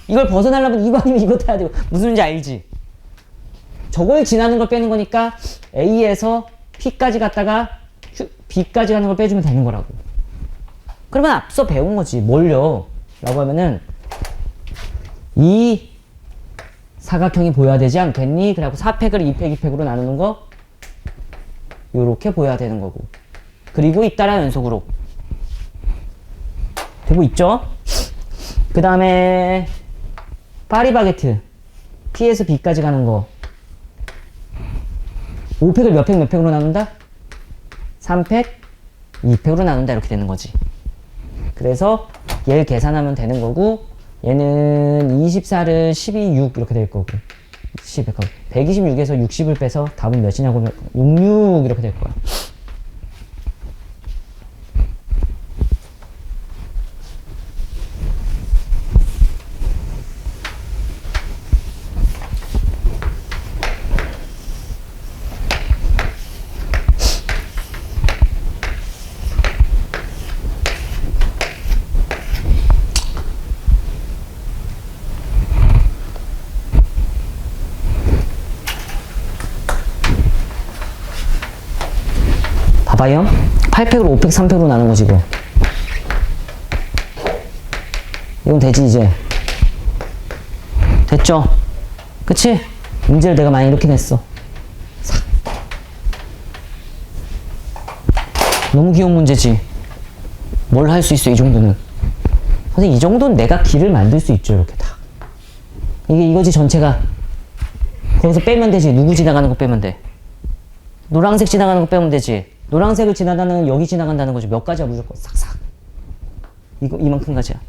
이걸 벗어나려면 이거 아니면 이거 타야 되고. 무슨 말인지 알지? 저걸 지나는 걸 빼는 거니까 A에서 P까지 갔다가 B까지 가는 걸 빼주면 되는 거라고. 그러면 앞서 배운 거지. 뭘요? 라고 하면은 이 사각형이 보여야 되지 않겠니? 그래갖고 4팩을 2팩, 2팩으로 나누는 거 요렇게 보여야 되는 거고. 그리고 잇따라 연속으로 되고 있죠? 그 다음에 파리바게트 P에서 B까지 가는 거 5팩을 몇 팩 몇 팩으로 나눈다? 3팩 2팩으로 나눈다 이렇게 되는 거지. 그래서 얘를 계산하면 되는 거고 얘는 24를 12, 6 이렇게 될 거고 126에서 60을 빼서 답은 몇이냐고 66 이렇게 될 거야. 봐봐요. 8팩으로 5팩, 3팩으로 나눈 거지, 이거. 이건 되지, 이제. 됐죠? 그치? 문제를 내가 많이 이렇게 냈어. 싹. 너무 귀여운 문제지. 뭘 할 수 있어, 이 정도는. 선생님, 이 정도는 내가 길을 만들 수 있죠, 이렇게 다. 이거지, 전체가. 거기서 빼면 되지. 누구 지나가는 거 빼면 돼. 노란색 지나가는 거 빼면 되지. 노란색을 지나가는 여기 지나간다는 거죠. 몇 가지야 무조건 싹싹. 이만큼 가지야.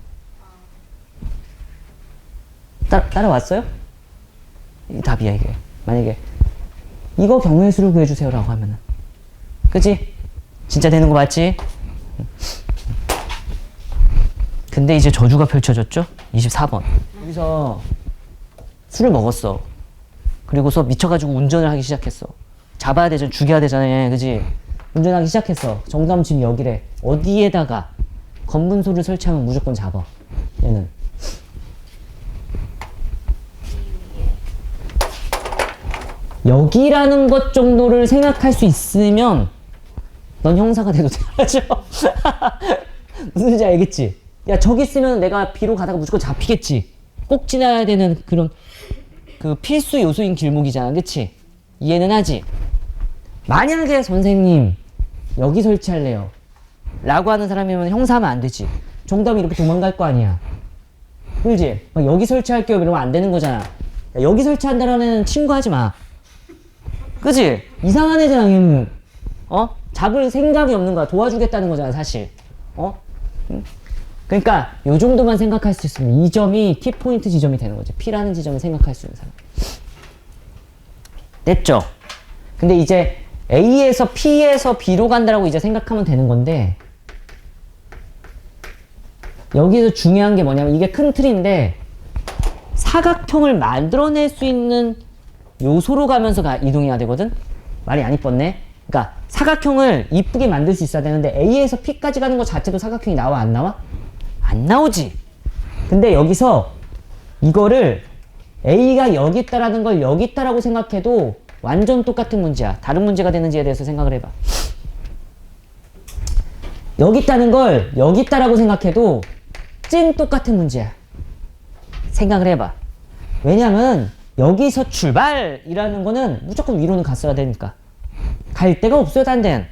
따라왔어요? 이 답이야 이게. 만약에 이거 경우의 수를 구해주세요 라고 하면은 그치? 진짜 되는 거 맞지? 근데 이제 저주가 펼쳐졌죠? 24번 여기서 술을 먹었어. 그리고서 미쳐가지고 운전을 하기 시작했어. 잡아야 되잖아. 죽여야 되잖아. 그치? 운전하기 시작했어. 정답은 지금 여기래. 어디에다가 검문소를 설치하면 무조건 잡아. 얘는. 여기라는 것 정도를 생각할 수 있으면 넌 형사가 돼도 되죠. 무슨 말인지 알겠지? 야, 저기 있으면 내가 B로 가다가 무조건 잡히겠지. 꼭 지나야 되는 그런 그 필수 요소인 길목이잖아. 그치? 이해는 하지? 만약에 선생님 여기 설치할래요 라고 하는 사람이면 형사하면 안 되지. 정답이 이렇게 도망갈 거 아니야. 그렇지? 막 여기 설치할게요 이러면 안 되는 거잖아. 야, 여기 설치한다는 애는 친구하지 마. 그치? 이상한 애잖아 얘는. 잡을 생각이 없는 거야. 도와주겠다는 거잖아 사실. 그러니까 요 정도만 생각할 수 있으면 이 점이 키포인트 지점이 되는 거지. P라는 지점을 생각할 수 있는 사람. 됐죠? 근데 이제 A에서 P에서 B로 간다라고 이제 생각하면 되는 건데 여기서 중요한 게 뭐냐면 이게 큰 틀인데 사각형을 만들어낼 수 있는 요소로 가면서 이동해야 되거든? 말이 안 이뻤네? 그러니까 사각형을 이쁘게 만들 수 있어야 되는데 A에서 P까지 가는 것 자체도 사각형이 나와 안 나와? 안 나오지. 근데 여기서 이거를 A가 여기 있다라는 걸 여기 있다라고 생각해도 완전 똑같은 문제야. 다른 문제가 되는지에 대해서 생각을 해봐. 여기 있다는 걸 여기 있다라고 생각해도 찐 똑같은 문제야. 생각을 해봐. 왜냐면 여기서 출발이라는 거는 무조건 위로는 갔어야 되니까. 갈 데가 없어요, 딴 데는.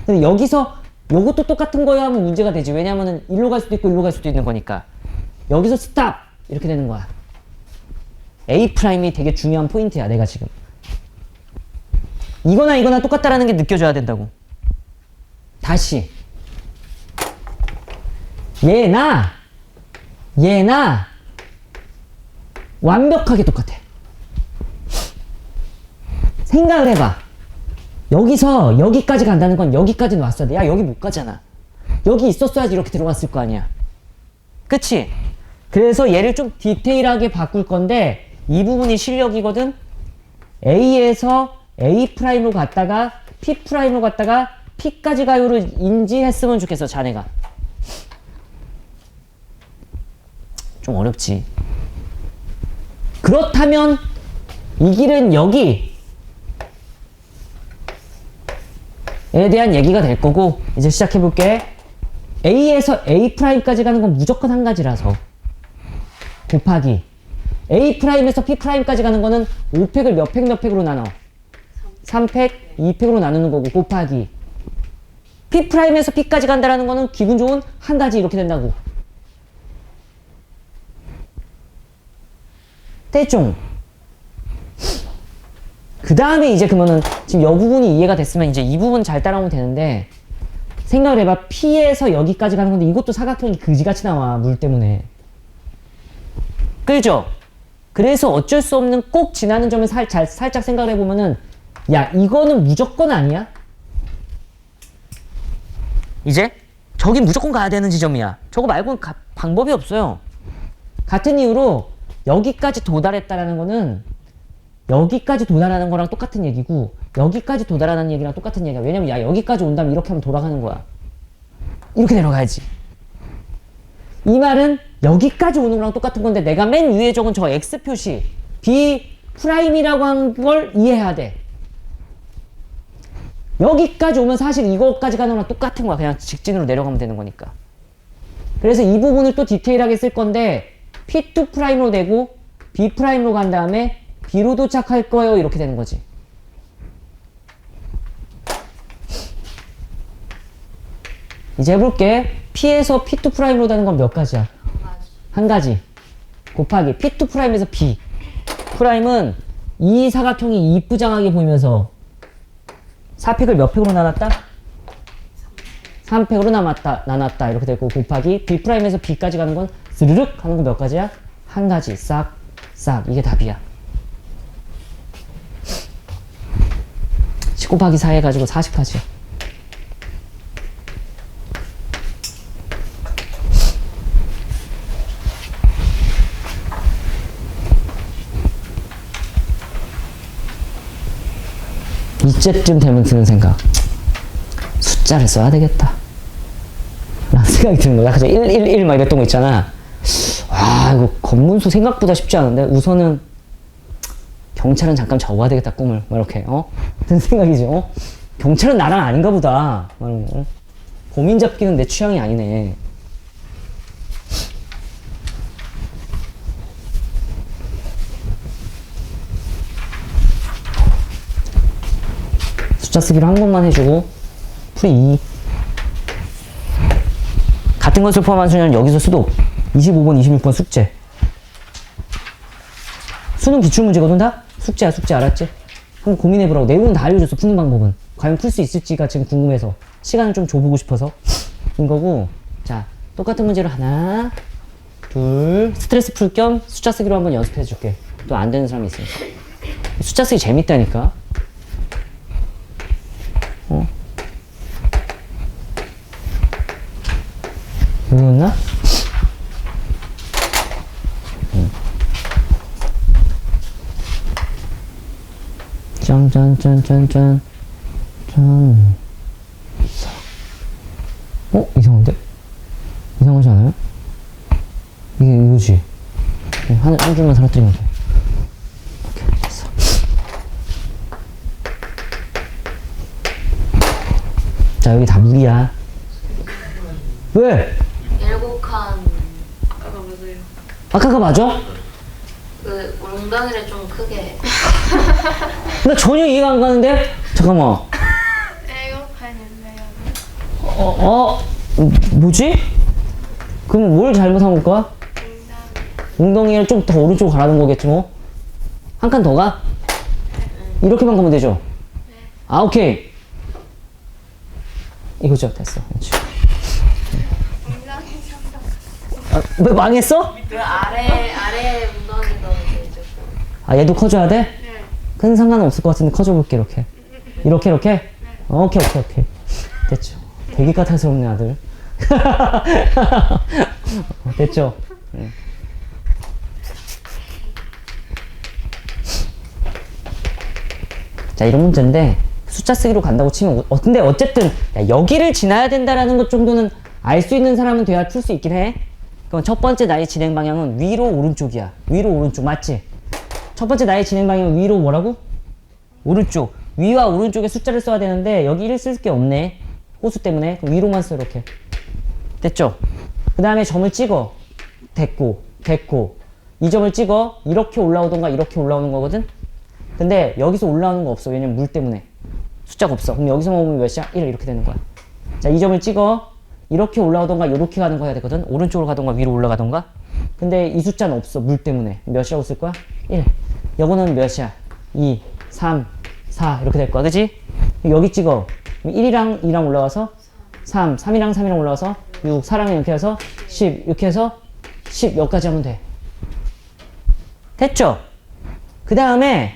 근데 여기서 요것도 똑같은 거야 하면 문제가 되지. 왜냐면은 일로 갈 수도 있고 일로 갈 수도 있는 거니까. 여기서 스탑! 이렇게 되는 거야. A'이 되게 중요한 포인트야, 내가 지금. 이거나 이거나 똑같다라는 게 느껴져야 된다고. 다시. 얘나 완벽하게 똑같아. 생각을 해봐. 여기서 여기까지 간다는 건 여기까지는 왔어야 돼. 야, 여기 못 가잖아. 여기 있었어야지 이렇게 들어갔을 거 아니야. 그치? 그래서 얘를 좀 디테일하게 바꿀 건데 이 부분이 실력이거든? A에서 A 프라임으로 갔다가 P 프라임으로 갔다가 P까지 가요를 인지했으면 좋겠어, 자네가. 좀 어렵지. 그렇다면 이 길은 여기에 대한 얘기가 될 거고, 이제 시작해볼게. A에서 A 프라임까지 가는 건 무조건 한 가지라서 곱하기 A 프라임에서 P 프라임까지 가는 거는 5팩을 몇 팩으로 나눠? 3팩, 2팩으로 나누는 거고, 곱하기 P 프라임에서 P까지 간다라는 거는 기분 좋은 한 가지 이렇게 된다고. 됐죠? 그 다음에 이제 그러면은 지금 이 부분이 이해가 됐으면 이제 이 부분 잘 따라오면 되는데, 생각을 해봐. P에서 여기까지 가는 건데 이것도 사각형이 그지같이 나와, 물 때문에. 그죠? 그래서 어쩔 수 없는 꼭 지나는 점을 살짝 생각을 해보면은, 야, 이거는 무조건 아니야? 이제 저기 무조건 가야 되는 지점이야. 저거 말고는 방법이 없어요. 같은 이유로 여기까지 도달했다라는 거는 여기까지 도달하는 거랑 똑같은 얘기고, 여기까지 도달하는 얘기랑 똑같은 얘기야. 왜냐면 야, 여기까지 온다면 이렇게 하면 돌아가는 거야. 이렇게 내려가야지. 이 말은 여기까지 오는 거랑 똑같은 건데, 내가 맨 위에 적은 저 X 표시 B 프라임이라고 한 걸 이해해야 돼. 여기까지 오면 사실 이거까지 가는 거랑 똑같은 거야. 그냥 직진으로 내려가면 되는 거니까. 그래서 이 부분을 또 디테일하게 쓸 건데, P2 프라임으로 되고 B 프라임으로 간 다음에 B로 도착할 거예요. 이렇게 되는 거지. 이제 해볼게. P에서 P2 프라임으로 가는 건 몇 가지야? 한 가지. 곱하기 P2 프라임에서 B 프라임은 이 사각형이 이쁘장하게 보이면서 4팩을 몇 팩으로 나눴다? 3팩으로 나눴다. 이렇게 되고, 곱하기 B 프라임에서 B까지 가는 건 스르륵 하는 건 몇 가지야? 한 가지. 싹. 이게 답이야. 10 곱하기 4 해가지고 40까지. 이제쯤 되면 드는 생각. 숫자를 써야 되겠다. 라는 생각이 드는 거야. 그죠? 111 막 이랬던 거 있잖아. 와, 이거 검문소 생각보다 쉽지 않은데? 우선은 경찰은 잠깐 접어야 되겠다, 꿈을. 막 이렇게, 드는 생각이죠. 경찰은 나랑 아닌가 보다. 범인 잡기는 내 취향이 아니네. 숫자 쓰기를 한 번만 해주고, 풀이 2. 같은 것을 포함한 수는 여기서 수도 25번, 26번 숙제. 수능 기출문제거든, 다? 숙제야, 숙제. 알았지? 한번 고민해보라고. 내용은 다 알려줬어, 푸는 방법은. 과연 풀 수 있을지가 지금 궁금해서. 시간을 좀 줘보고 싶어서. 인 거고. 자, 똑같은 문제를 하나, 둘, 스트레스 풀 겸 숫자 쓰기로 한번 연습해줄게. 또 안 되는 사람이 있으니까. 숫자 쓰기 재밌다니까. 뭐였나? 짠. 이상한데? 이상하지 않아요? 이거지? 한 줄만 사라뜨리면 돼. 오케이, 됐어. 자, 여기 다 물이야. 왜? 7칸 아까 맞아요. 아까가 맞아? 그 웅덩이를 좀 크게. 나 전혀 이해가 안 가는데? 잠깐만. 7칸이네요. 뭐지? 그럼 뭘 잘못한 걸까? 웅덩이를 좀 더 오른쪽으로 가라는 거겠지 뭐? 한 칸 더 가? 이렇게만 가면 되죠? 아, 오케이. 이거죠. 됐어. 그렇지. 아, 왜 망했어? 그 아래 웅덩이 넣으면 되죠. 아, 얘도 커줘야 돼? 네. 큰 상관은 없을 것 같은데 커줘볼게. 이렇게? 오케이. 됐죠. 되게 까탈스럽네, 아들. 됐죠? 응. 자, 이런 문제인데 숫자 쓰기로 간다고 치면 근데 어쨌든 야, 여기를 지나야 된다라는 것 정도는 알 수 있는 사람은 돼야 풀 수 있긴 해. 그럼 첫 번째 나의 진행 방향은 위로 오른쪽이야. 위로 오른쪽 맞지? 첫 번째 나의 진행 방향은 위로 뭐라고? 오른쪽. 위와 오른쪽에 숫자를 써야 되는데 여기 1 쓸 게 없네. 호수 때문에. 그럼 위로만 써 이렇게. 됐죠? 그 다음에 점을 찍어. 됐고. 이 점을 찍어. 이렇게 올라오던가 이렇게 올라오는 거거든? 근데 여기서 올라오는 거 없어. 왜냐면 물 때문에. 숫자가 없어. 그럼 여기서만 보면 몇이야? 1 이렇게 되는 거야. 자, 이 점을 찍어. 이렇게 올라오던가 이렇게 가는 거 해야 되거든? 오른쪽으로 가던가 위로 올라가던가? 근데 이 숫자는 없어. 물 때문에. 몇이라고 쓸 거야? 1. 요거는 몇이야? 2, 3, 4 이렇게 될 거야. 그지? 여기 찍어. 1이랑 2랑 올라가서 3, 3이랑 3이랑 올라가서 6, 4랑 이렇게 해서 10 이렇게 해서 10 여기까지 하면 돼. 됐죠? 그 다음에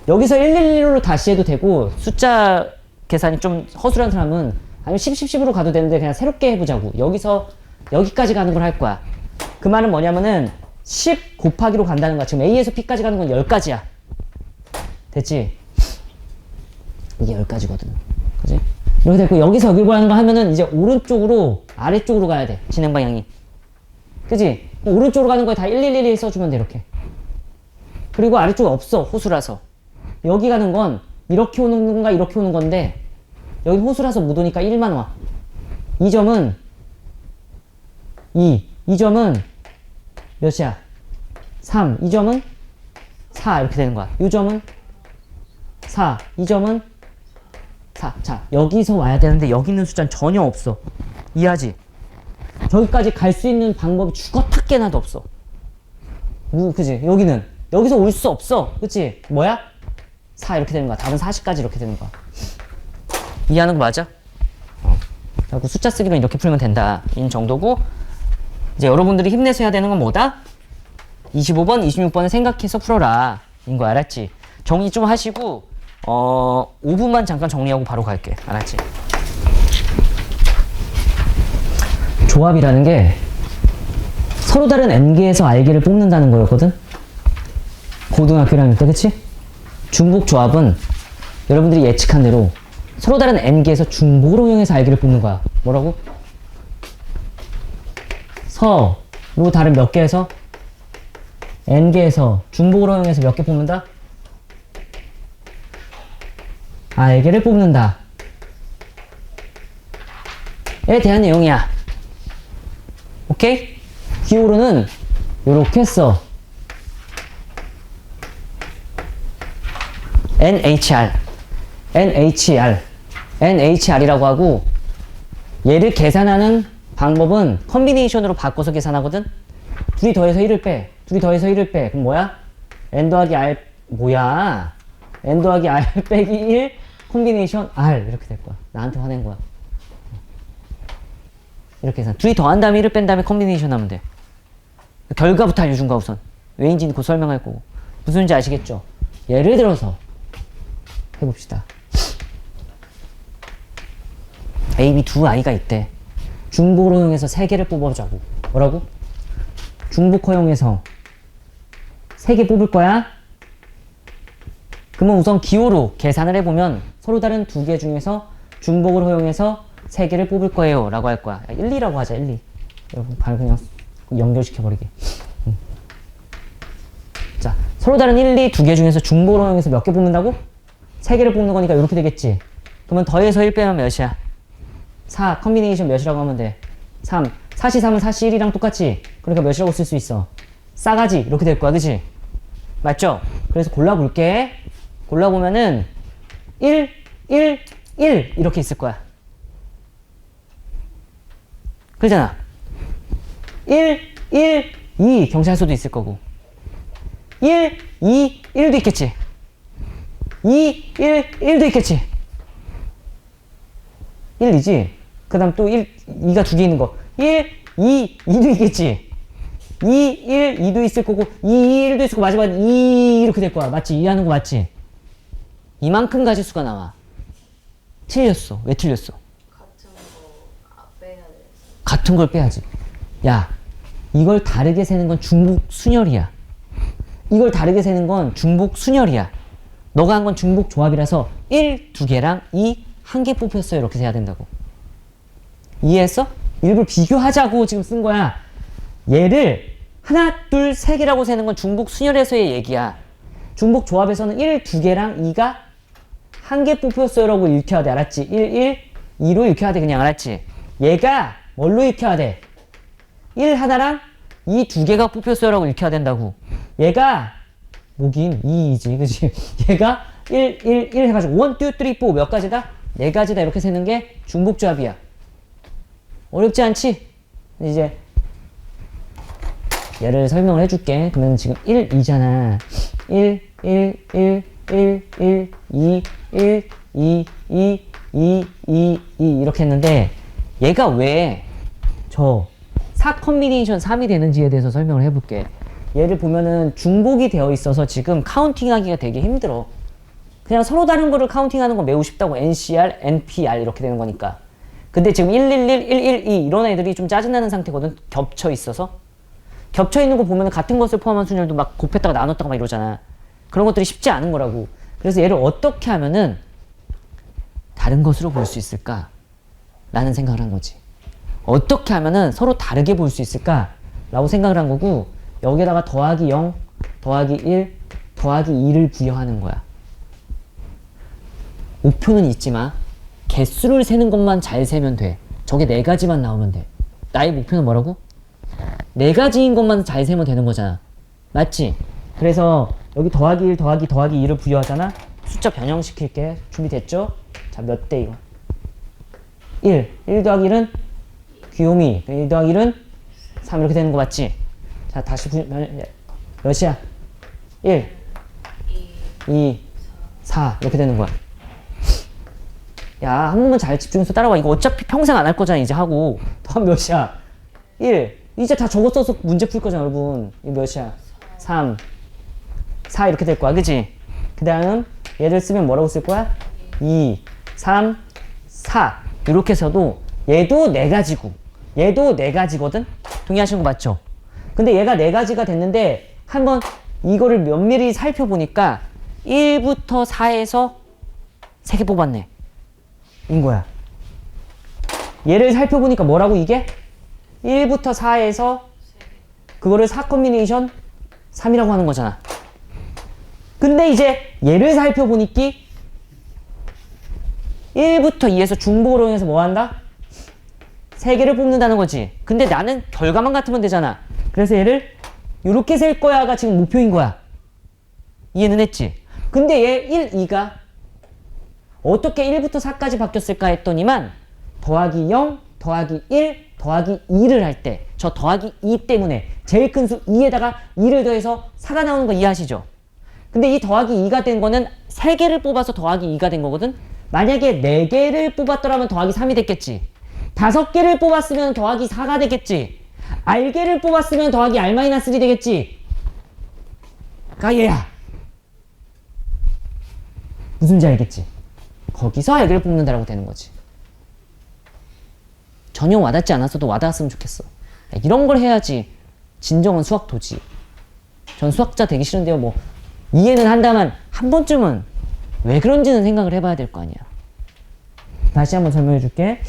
여기서 111로 다시 해도 되고 숫자 계산이 좀 허술한 사람은 아니면 10, 10, 10으로 가도 되는데 그냥 새롭게 해보자고. 여기서 여기까지 가는 걸 할 거야. 그 말은 뭐냐면은 10 곱하기로 간다는 거야. 지금 A에서 P까지 가는 건 10가지야. 됐지? 이게 10가지거든. 그지? 이렇게 됐고 여기서 여기로 가는 거 하면은 이제 오른쪽으로 아래쪽으로 가야 돼. 진행 방향이. 그지? 오른쪽으로 가는 거에 다 111 써주면 돼. 이렇게. 그리고 아래쪽에 없어. 호수라서. 여기 가는 건 이렇게 오는 건가 이렇게 오는 건데 여기 호수라서 못 오니까 1만 와. 이 점은 2. 이 점은 몇이야? 3. 이 점은 4. 이렇게 되는 거야. 이 점은 4. 이 점은 4. 자, 여기서 와야 되는데 여기 있는 숫자는 전혀 없어. 이해하지? 저기까지 갈 수 있는 방법이 죽어 탁개나도 없어. 그지? 여기서 올 수 없어. 그치? 뭐야? 4 이렇게 되는 거야. 답은 40까지 이렇게 되는 거야. 이해하는 거 맞아? 그 숫자 쓰기로 이렇게 풀면 된다. 인 정도고 이제 여러분들이 힘내서 해야 되는 건 뭐다? 25번, 26번을 생각해서 풀어라. 인 거 알았지? 정리 좀 하시고 5분만 잠깐 정리하고 바로 갈게. 알았지? 조합이라는 게 서로 다른 n개에서 r개를 뽑는다는 거였거든? 고등학교 1학년 때, 그치? 중복 조합은 여러분들이 예측한 대로 서로 다른 n개에서 중복을 이용해서 r개를 뽑는 거야. 뭐라고? 서로 다른 몇 개에서? n개에서 중복을 이용해서 몇 개 뽑는다? r개를 뽑는다. 에 대한 내용이야. 오케이? 기호로는 요렇게 써. NHR이라고 하고 얘를 계산하는 방법은 컨비네이션으로 바꿔서 계산하거든? 둘이 더해서 1을 빼. 그럼 뭐야? N 더하기 R 뭐야? N 더하기 R 빼기 1 컨비네이션 R 이렇게 될 거야. 나한테 화낸 거야. 이렇게 계산. 둘이 더한 다음에 1을 뺀 다음에 컨비네이션 하면 돼. 결과부터 알려준 거야 우선. 왜인지는 곧 설명할 거고. 무슨 소리인지 아시겠죠? 예를 들어서 해봅시다. A, B 두 아이가 있대. 중복을 허용해서 3개를 뽑아보자고. 뭐라고? 중복 허용해서 3개 뽑을 거야? 그러면 우선 기호로 계산을 해보면 서로 다른 2개 중에서 중복을 허용해서 3개를 뽑을 거예요 라고 할 거야. 1, 2라고 하자. 1, 2. 여러분 바로 그냥 연결시켜버리게. 자, 서로 다른 1, 2, 2개 중에서 중복을 허용해서 몇 개 뽑는다고? 3개를 뽑는 거니까 이렇게 되겠지. 그러면 더해서 1 빼면 몇이야? 4 컨비네이션 몇이라고 하면 돼? 3 4시 3은 4시 1이랑 똑같지? 그러니까 몇이라고 쓸 수 있어? 싸가지 이렇게 될 거야. 그치? 맞죠? 그래서 골라볼게. 골라보면은 1, 1, 1 이렇게 있을 거야. 그러잖아. 1, 1, 2 경찰서도 있을 거고 1, 2, 1도 있겠지. 2, 1, 1도 있겠지. 1, 2지. 그 다음 또 1, 2가 2개 있는 거 1, 2, 2도 있겠지. 2, 1, 2도 있을 거고 2, 1도 있을 거고 마지막에 2 이렇게 될 거야. 맞지? 이해하는 거 맞지? 이만큼 가지수가 나와. 틀렸어. 왜 틀렸어? 같은 걸 빼야지. 야, 이걸 다르게 세는 건 중복 순열이야. 이걸 다르게 세는 건 중복 순열이야. 너가 한 건 중복 조합이라서 1, 2개랑 2, 1개 뽑혔어요. 이렇게 해야 된다고. 이해했어? 일부러 비교하자고 지금 쓴 거야. 얘를 하나, 둘, 세 개라고 세는 건 중복 순열에서의 얘기야. 중복 조합에서는 1, 2개랑 2가 1개 뽑혔어요 라고 읽혀야 돼. 알았지? 1, 1, 2로 읽혀야 돼. 그냥 알았지? 얘가 뭘로 읽혀야 돼? 1 하나랑 2 2개가 뽑혔어요 라고 읽혀야 된다고. 얘가 뭐긴 2이지. 그치? 얘가 1, 1, 1 해가지고 1, 2, 3, 4 몇 가지다? 4가지다. 이렇게 세는 게 중복 조합이야. 어렵지 않지? 이제 얘를 설명을 해줄게. 그러면 지금 1, 2잖아. 1, 1, 1, 1, 1, 2, 1, 2, 2, 2, 2, 2 이렇게 했는데 얘가 왜 저 4 컨비네이션 3이 되는지에 대해서 설명을 해볼게. 얘를 보면은 중복이 되어 있어서 지금 카운팅하기가 되게 힘들어. 그냥 서로 다른 거를 카운팅하는 건 매우 쉽다고. NCR, NPR 이렇게 되는 거니까. 근데 지금 111, 112 이런 애들이 좀 짜증나는 상태거든. 겹쳐 있어서. 겹쳐 있는 거 보면 같은 것을 포함한 순열도 막 곱했다가 나눴다가 막 이러잖아. 그런 것들이 쉽지 않은 거라고. 그래서 얘를 어떻게 하면은 다른 것으로 볼 수 있을까? 라는 생각을 한 거지. 어떻게 하면은 서로 다르게 볼 수 있을까? 라고 생각을 한 거고, 여기에다가 더하기 0, 더하기 1, 더하기 2를 부여하는 거야. 목표는 잊지 마. 개수를 세는 것만 잘 세면 돼. 저게 4가지만 나오면 돼. 나의 목표는 뭐라고? 4가지인 것만 잘 세면 되는 거잖아. 맞지? 그래서 여기 더하기 1, 더하기 2를 부여하잖아? 숫자 변형시킬게. 준비됐죠? 자, 몇 대 이거? 1 더하기 1은 귀요미. 1 더하기 1은 3 이렇게 되는 거 맞지? 자, 다시 몇이야? 1, 2, 4 이렇게 되는 거야. 야, 한 번만 잘 집중해서 따라와. 이거 어차피 평생 안 할 거잖아, 이제 하고. 다음 몇이야? 1. 이제 다 적어 써서 문제 풀 거잖아, 여러분. 이거 몇이야? 3, 4 이렇게 될 거야, 그치? 그 다음 얘를 쓰면 뭐라고 쓸 거야? 2, 3, 4 이렇게 해서도 얘도 4가지고 얘도 4가지거든? 동의하시는 거 맞죠? 근데 얘가 4가지가 됐는데 한번 이거를 면밀히 살펴보니까 1부터 4에서 3개 뽑았네. 인 거야. 얘를 살펴보니까 뭐라고 이게? 1부터 4에서 그거를 4 컨비네이션 3이라고 하는 거잖아. 근데 이제 얘를 살펴보니까 1부터 2에서 중복으로 해서 뭐 한다? 3개를 뽑는다는 거지. 근데 나는 결과만 같으면 되잖아. 그래서 얘를 이렇게 셀 거야가 지금 목표인 거야. 이해는 했지? 근데 얘 1, 2가 어떻게 1부터 4까지 바뀌었을까 했더니만 더하기 0, 더하기 1, 더하기 2를 할 때 저 더하기 2 때문에 제일 큰 수 2에다가 2를 더해서 4가 나오는 거 이해하시죠? 근데 이 더하기 2가 된 거는 3개를 뽑아서 더하기 2가 된 거거든? 만약에 4개를 뽑았더라면 더하기 3이 됐겠지. 5개를 뽑았으면 더하기 4가 되겠지. R개를 뽑았으면 더하기 R-3 되겠지. 가 얘야. 무슨지 알겠지? 거기서 R개를 뽑는다라고 되는 거지. 전혀 와닿지 않았어도 와닿았으면 좋겠어. 야, 이런 걸 해야지 진정한 수학도지. 전 수학자 되기 싫은데요. 뭐 이해는 한다만 한 번쯤은 왜 그런지는 생각을 해봐야 될 거 아니야. 다시 한번 설명해 줄게.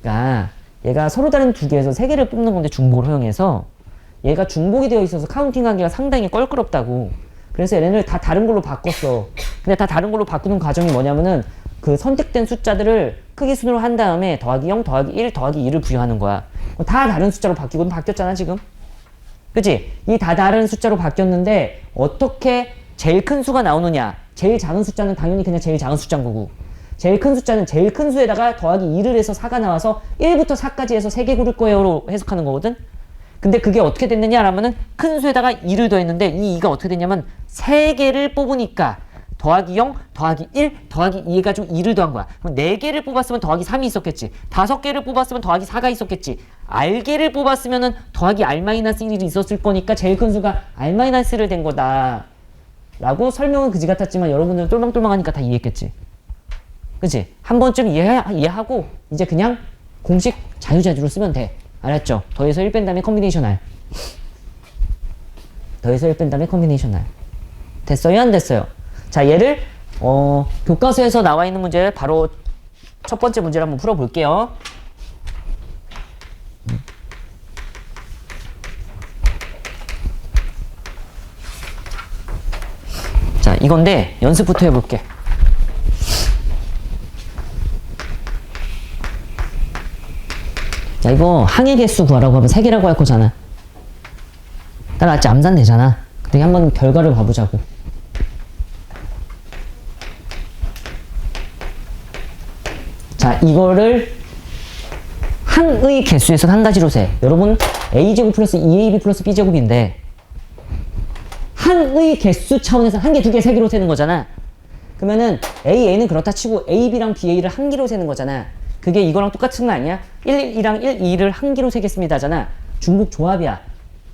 그러니까 얘가 서로 다른 2개에서 3개를 뽑는 건데 중복을 허용해서 얘가 중복이 되어 있어서 카운팅하기가 상당히 껄끄럽다고. 그래서 얘네를 다 다른 걸로 바꿨어. 근데 다 다른 걸로 바꾸는 과정이 뭐냐면은 그 선택된 숫자들을 크기 순으로 한 다음에 더하기 0, 더하기 1, 더하기 2를 부여하는 거야. 다 다른 숫자로 바뀌고는 바뀌었잖아 지금. 그치? 이 다 다른 숫자로 바뀌었는데 어떻게 제일 큰 수가 나오느냐. 제일 작은 숫자는 당연히 그냥 제일 작은 숫자인 거고, 제일 큰 숫자는 제일 큰 수에다가 더하기 2를 해서 4가 나와서 1부터 4까지 해서 3개 고를 거예요로 해석하는 거거든. 근데 그게 어떻게 됐느냐라면은 큰 수에다가 2를 더했는데 이 2가 어떻게 됐냐면 3개를 뽑으니까 더하기 0, 더하기 1, 더하기 2 해가지고 2를 더한 거야. 그럼 4개를 뽑았으면 더하기 3이 있었겠지. 5개를 뽑았으면 더하기 4가 있었겠지. R개를 뽑았으면은 더하기 R-1이 있었을 거니까 제일 큰 수가 R-를 된 거다. 라고 설명은 그지 같았지만 여러분들은 똘망똘망하니까 다 이해했겠지. 그치? 한 번쯤 이해하고 이제 그냥 공식 자유자주로 쓰면 돼. 알았죠? 더해서 1 뺀 다음에 컨비네이션 R. 더해서 1 뺀 다음에 컨비네이션 R. 됐어요? 안 됐어요? 자, 얘를 교과서에서 나와 있는 문제 바로 첫 번째 문제를 한번 풀어볼게요. 자, 이건데 연습부터 해볼게. 자, 이거 항해 개수 구하라고 하면 3개라고 할 거잖아. 따라왔지? 암산 되잖아. 근데 한번 결과를 봐보자고. 자, 이거를 항의 개수에서 한 가지로 세. 여러분, a제곱 플러스 2ab 플러스 b제곱인데 항의 개수 차원에서 한 개, 두 개, 세 개로 세는 거잖아. 그러면은 a는 그렇다 치고 ab랑 ba를 한 개로 세는 거잖아. 그게 이거랑 똑같은 거 아니야? 1, 1이랑 1, 2를 한 개로 세겠습니다 하잖아. 중복 조합이야.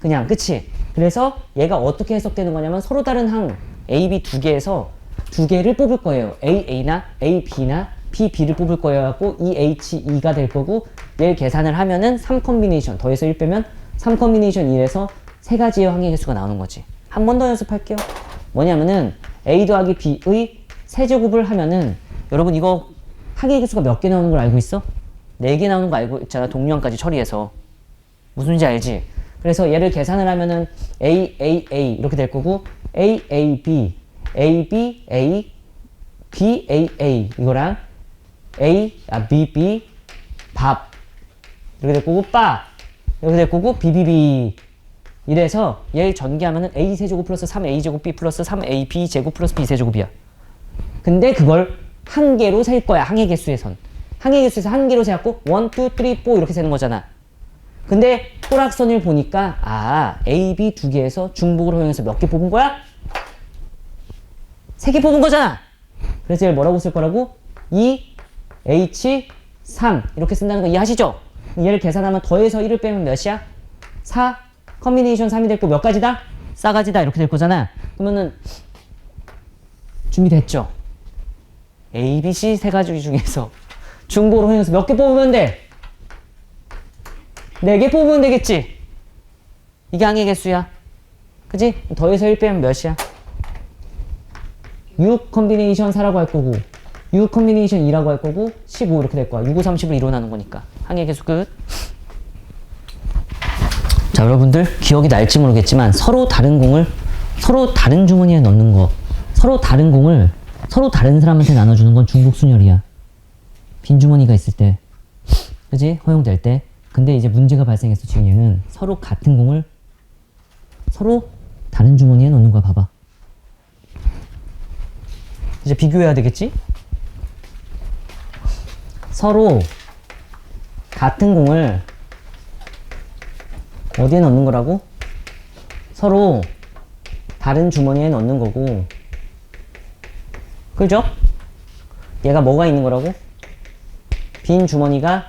그냥, 그치? 그래서 얘가 어떻게 해석되는 거냐면 서로 다른 항 a, b 두 개에서 두 개를 뽑을 거예요. a, a나 a, b나 b, b를 뽑을 거예요. 갖고 2h2가 될 거고 얘를 계산을 하면은 3컴비네이션 더해서 1 빼면 3컴비네이션 1에서 세 가지의 항의 개수가 나오는 거지. 한 번 더 연습할게요. 뭐냐면은 a 더하기 b의 세제곱을 하면은 여러분 이거 항의 개수가 몇 개 나오는 걸 알고 있어? 4개 나오는 거 알고 있잖아. 동류항까지 처리해서. 무슨지 알지? 그래서 얘를 계산을 하면은 a, a, a 이렇게 될 거고 a, a, b, a, b, a, b, a, a 이거랑 b, b, 밥 이렇게 될 거고 빠 이렇게 될 거고 b, b, b 이래서 얘를 전개하면은 a 세제곱 플러스 3a제곱 b 플러스 3ab 제곱 플러스 b 세제곱이야. 근데 그걸 한 개로 셀 거야. 항의 개수에선. 항의 개수에서 한 개로 세갖고 1, 2, 3, 4 이렇게 세는 거잖아. 근데 호락선을 보니까 A, B 두 개에서 중복을 허용해서 몇 개 뽑은 거야? 3개 뽑은 거잖아. 그래서 얘를 뭐라고 쓸 거라고? 2H3 이렇게 쓴다는 거 이해하시죠? 얘를 계산하면 더해서 1을 빼면 몇이야? 4 컨비네이션 3이 될 거 몇 가지다? 4가지다 이렇게 될 거잖아. 그러면은 준비됐죠? A, B, C 세 가지 중에서 중복을 허용해서 몇 개 뽑으면 돼? 4개 뽑으면 되겠지? 이게 항의 개수야. 그지? 더해서 1 빼면 몇이야? 6 컨비네이션 4라고 할 거고 6 컨비네이션 2라고 할 거고 15 이렇게 될 거야. 6, 5, 30을 이뤄나는 거니까. 항의 개수 끝. 자, 여러분들 기억이 날지 모르겠지만 서로 다른 공을 서로 다른 주머니에 넣는 거, 서로 다른 공을 서로 다른 사람한테 나눠주는 건 중복순열이야. 빈 주머니가 있을 때. 그지? 허용될 때. 근데 이제 문제가 발생했어. 지금 얘는 서로 같은 공을 서로 다른 주머니에 넣는 거야. 봐봐. 이제 비교해야 되겠지? 서로 같은 공을 어디에 넣는 거라고? 서로 다른 주머니에 넣는 거고. 그죠? 얘가 뭐가 있는 거라고? 빈 주머니가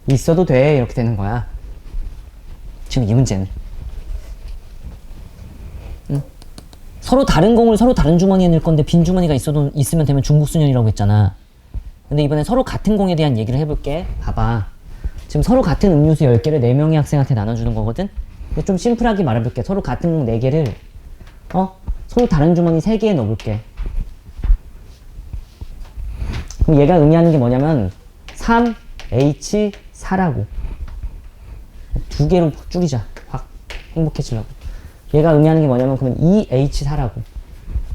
있어도 돼. 이렇게 되는 거야. 지금 이 문제는. 응? 서로 다른 공을 서로 다른 주머니에 넣을 건데 빈 주머니가 있으면 되면 중복순열이라고 했잖아. 근데 이번엔 서로 같은 공에 대한 얘기를 해볼게. 봐봐. 지금 서로 같은 음료수 10개를 4명의 학생한테 나눠주는 거거든? 근데 좀 심플하게 말해볼게. 서로 같은 공 4개를 서로 다른 주머니 3개에 넣어볼게. 그럼 얘가 의미하는 게 뭐냐면 3H4라고 2개로 줄이자. 확 행복해지려고. 얘가 의미하는 게 뭐냐면 그러면 2H4라고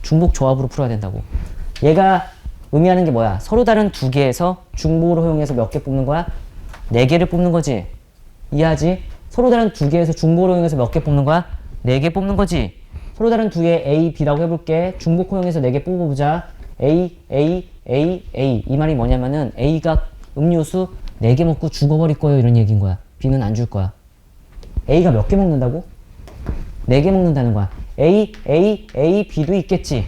중복 조합으로 풀어야 된다고. 얘가 의미하는 게 뭐야? 서로 다른 2개에서 중복으로 허용해서 몇 개 뽑는 거야? 4개를 뽑는 거지. 이해하지? 서로 다른 2개에서 중복으로 허용해서 몇 개 뽑는 거야? 4개 뽑는 거지. 서로 다른 2개 A, B라고 해볼게. 중복 허용해서 4개 뽑아보자. A, A, A, A. 이 말이 뭐냐면은 A가 음료수 4개 먹고 죽어버릴 거예요. 이런 얘기인 거야. B는 안 줄 거야. A가 몇 개 먹는다고? 4개 먹는다는 거야. A, A, A, B도 있겠지.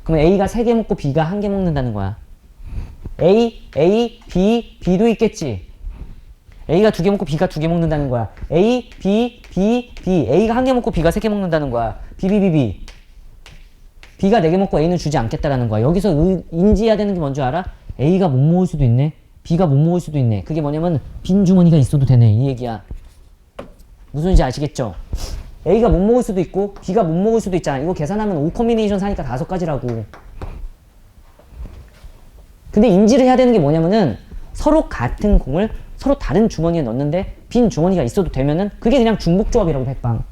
그럼 A가 3개 먹고 B가 1개 먹는다는 거야. A, A, B, B도 있겠지. A가 2개 먹고 B가 2개 먹는다는 거야. A, B, B, B. A가 1개 먹고 B가 3개 먹는다는 거야. B, B, B, B. B가 4개 먹고 A는 주지 않겠다라는 거야. 여기서 인지해야 되는 게 뭔지 알아? A가 못 모을 수도 있네. B가 못 모을 수도 있네. 그게 뭐냐면 빈 주머니가 있어도 되네. 이 얘기야. 무슨 말인지 아시겠죠? A가 못 먹을 수도 있고 B가 못 먹을 수도 있잖아. 이거 계산하면 5 컴비네이션 사니까 5가지라고. 근데 인지를 해야 되는 게 뭐냐면은 서로 같은 공을 서로 다른 주머니에 넣는데 빈 주머니가 있어도 되면은 그게 그냥 중복조합이라고 백방.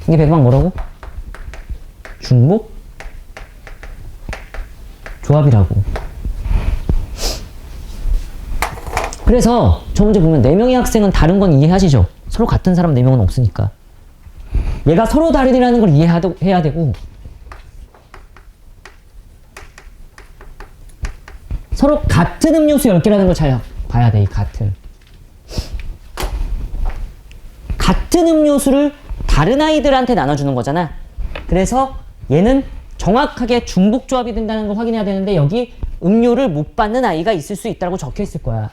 이게 백방 뭐라고? 중복 조합이라고. 그래서 저 문제 보면 4명의 학생은 다른 건 이해하시죠? 서로 같은 사람 4명은 없으니까. 얘가 서로 다르다는 걸 이해해야 되고 서로 같은 음료수 10개라는 걸 잘 봐야 돼. 이 같은 음료수를 다른 아이들한테 나눠주는 거잖아. 그래서 얘는 정확하게 중복조합이 된다는 걸 확인해야 되는데 여기 음료를 못 받는 아이가 있을 수 있다고 적혀 있을 거야.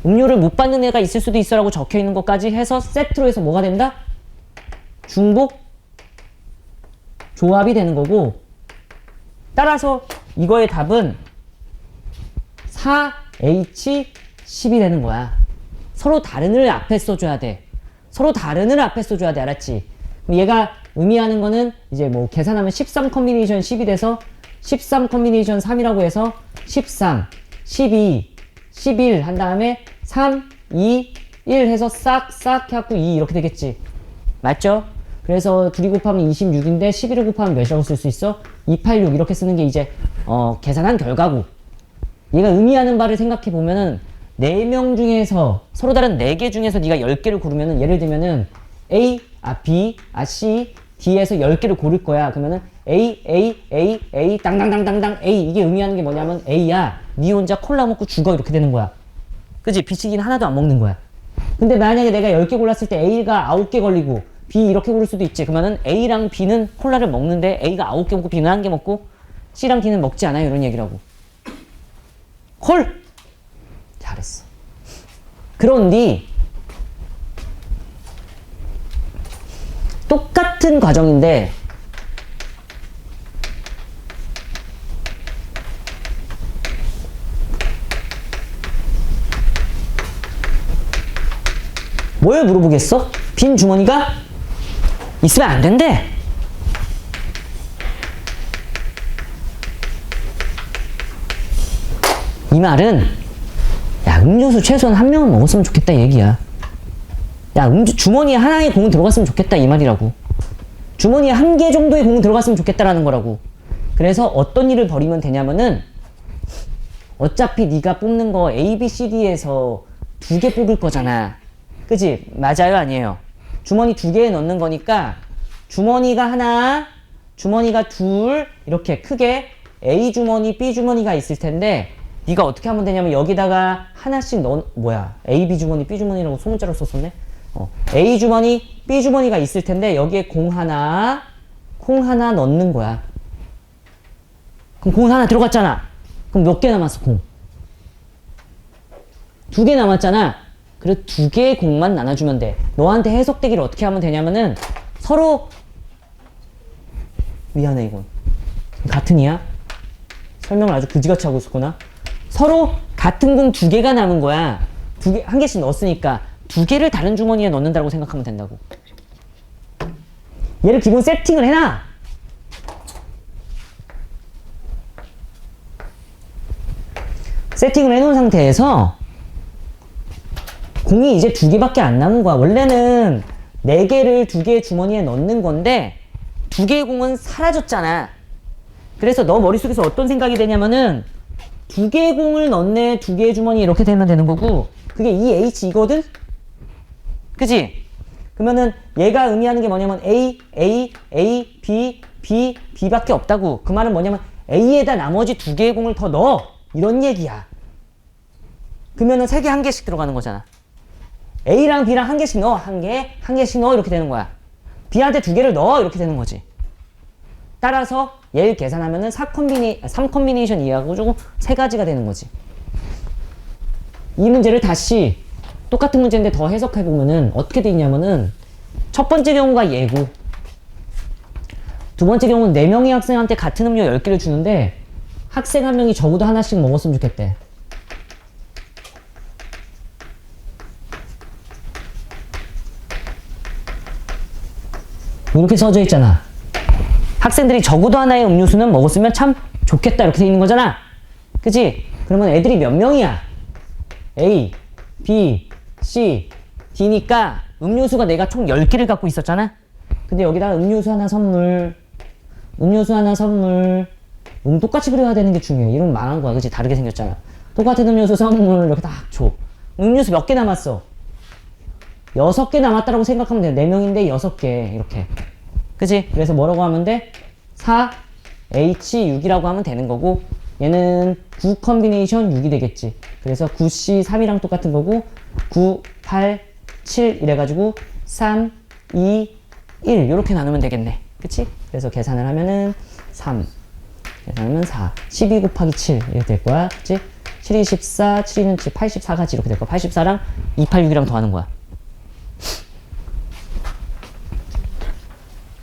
음료를 못 받는 애가 있을 수도 있어라고 적혀 있는 것까지 해서 세트로 해서 뭐가 된다? 중복 조합이 되는 거고, 따라서 이거의 답은 4H10이 되는 거야. 서로 다른을 앞에 써줘야 돼. 서로 다른을 앞에 써줘야 돼. 알았지? 그럼 얘가 의미하는 거는 이제 뭐 계산하면 13 컴비네이션 10이 돼서 13 컴비네이션 3이라고 해서 13, 12, 11 한 다음에 3, 2, 1 해서 싹 해갖고 2 이렇게 되겠지. 맞죠? 그래서 둘이 곱하면 26인데 11을 곱하면 몇이라고 쓸 수 있어? 286 이렇게 쓰는 게 이제 계산한 결과고, 얘가 의미하는 바를 생각해 보면은 4명 중에서 서로 다른 4개 중에서 네가 10개를 고르면은 예를 들면은 A, B, C, D에서 10개를 고를 거야. 그러면은 A 땅땅땅땅땅 A, 이게 의미하는 게 뭐냐면 A야 니 혼자 콜라 먹고 죽어 이렇게 되는 거야. 그치? 비치기는 하나도 안 먹는 거야. 근데 만약에 내가 10개 골랐을 때 A가 9개 걸리고 B 이렇게 고를 수도 있지. 그러면은 A랑 B는 콜라를 먹는데 A가 9개 먹고 B는 1개 먹고 C랑 D는 먹지 않아요. 이런 얘기라고. 콜! 잘했어. 그런데 똑같은 과정인데 뭘 물어보겠어? 빈 주머니가 있으면 안 된대. 이 말은 야, 음료수 최소한 한 명은 먹었으면 좋겠다 이 얘기야. 야, 주머니에 하나의 공은 들어갔으면 좋겠다 이 말이라고. 주머니에 1개 정도의 공은 들어갔으면 좋겠다라는 거라고. 그래서 어떤 일을 벌이면 되냐면은 어차피 네가 뽑는 거 A, B, C, D에서 2개 뽑을 거잖아. 그치? 맞아요? 아니에요? 주머니 2개에 넣는 거니까 주머니가 하나, 주머니가 둘 이렇게 크게 A 주머니, B 주머니가 있을 텐데 네가 어떻게 하면 되냐면 여기다가 하나씩 A, B 주머니, B 주머니라고 소문자로 썼었네? A 주머니, B 주머니가 있을 텐데 여기에 콩 하나 넣는 거야. 그럼 공 하나 들어갔잖아. 그럼 몇 개 남았어, 공? 2개 남았잖아. 그래, 2개의 공만 나눠주면 돼. 너한테 해석되기를 어떻게 하면 되냐면은 서로 미안해 이건 같은 이야? 설명을 아주 그지같이 하고 있었구나. 서로 같은 공 2개가 남은 거야. 1개씩 넣었으니까 2개를 다른 주머니에 넣는다고 생각하면 된다고. 얘를 기본 세팅을 해놔. 세팅을 해놓은 상태에서 공이 이제 2개밖에 안 남은 거야. 원래는 4개를 2개의 주머니에 넣는 건데 2개의 공은 사라졌잖아. 그래서 너 머릿속에서 어떤 생각이 되냐면은 2개의 공을 넣네, 2개의 주머니 이렇게 되면 되는 거고, 그게 EH이거든? 그치? 그러면은 얘가 의미하는 게 뭐냐면 A, B, B밖에 없다고. 그 말은 뭐냐면 A에다 나머지 2개의 공을 더 넣어. 이런 얘기야. 그러면은 3개 1개씩 들어가는 거잖아. A랑 B랑 1개씩 넣어. 1개씩 넣어. 이렇게 되는 거야. B한테 2개를 넣어. 이렇게 되는 거지. 따라서 얘를 계산하면은 3 컴비네이션 이해하고 3가지가 되는 거지. 이 문제를 다시 똑같은 문제인데 더 해석해보면은 어떻게 돼 있냐면은 첫 번째 경우가 얘고, 두 번째 경우는 4명의 학생한테 같은 음료 10개를 주는데 학생 한 명이 적어도 하나씩 먹었으면 좋겠대. 이렇게 써져 있잖아. 학생들이 적어도 하나의 음료수는 먹었으면 참 좋겠다 이렇게 돼 있는 거잖아. 그치? 그러면 애들이 몇 명이야? A, B, C, D니까 음료수가 내가 총 10개를 갖고 있었잖아. 근데 여기다가 음료수 하나 선물, 음료수 하나 선물, 똑같이 그려야 되는 게 중요해. 이러면 망한 거야. 그치? 다르게 생겼잖아. 똑같은 음료수 선물 이렇게 딱 줘. 음료수 몇 개 남았어? 6개 남았다라고 생각하면 돼. 4명인데 6개 이렇게. 그치? 그래서 뭐라고 하면 돼? 4, H, 6이라고 하면 되는 거고, 얘는 9 컨비네이션 6이 되겠지. 그래서 9C 3이랑 똑같은 거고, 9, 8, 7 이래가지고 3, 2, 1 이렇게 나누면 되겠네. 그치? 그래서 계산을 하면은 3, 계산하면 4, 12 곱하기 7 이렇게 될 거야. 그치? 7이 14, 7이는 7, 84가지 이렇게 될 거야. 84랑 286이랑 더하는 거야.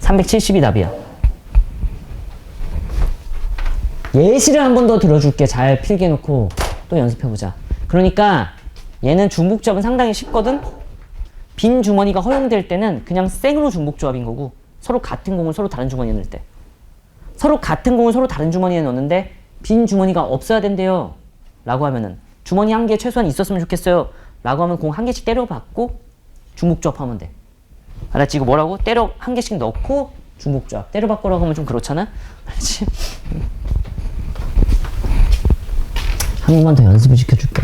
370이 답이야. 예시를 한 번 더 들어줄게. 잘 필기해놓고 또 연습해보자. 그러니까 얘는 중복조합은 상당히 쉽거든? 빈 주머니가 허용될 때는 그냥 생으로 중복조합인 거고, 서로 같은 공을 서로 다른 주머니에 넣을 때, 서로 같은 공을 서로 다른 주머니에 넣는데 빈 주머니가 없어야 된대요 라고 하면은, 주머니 한 개 최소한 있었으면 좋겠어요 라고 하면 공 한 개씩 때려받고 중복조합하면 돼. 알았지? 이거 뭐라고? 때려 한 개씩 넣고 중복조합. 때려받고라고 하면 좀 그렇잖아? 알았지? 한 번만 더 연습을 시켜줄게.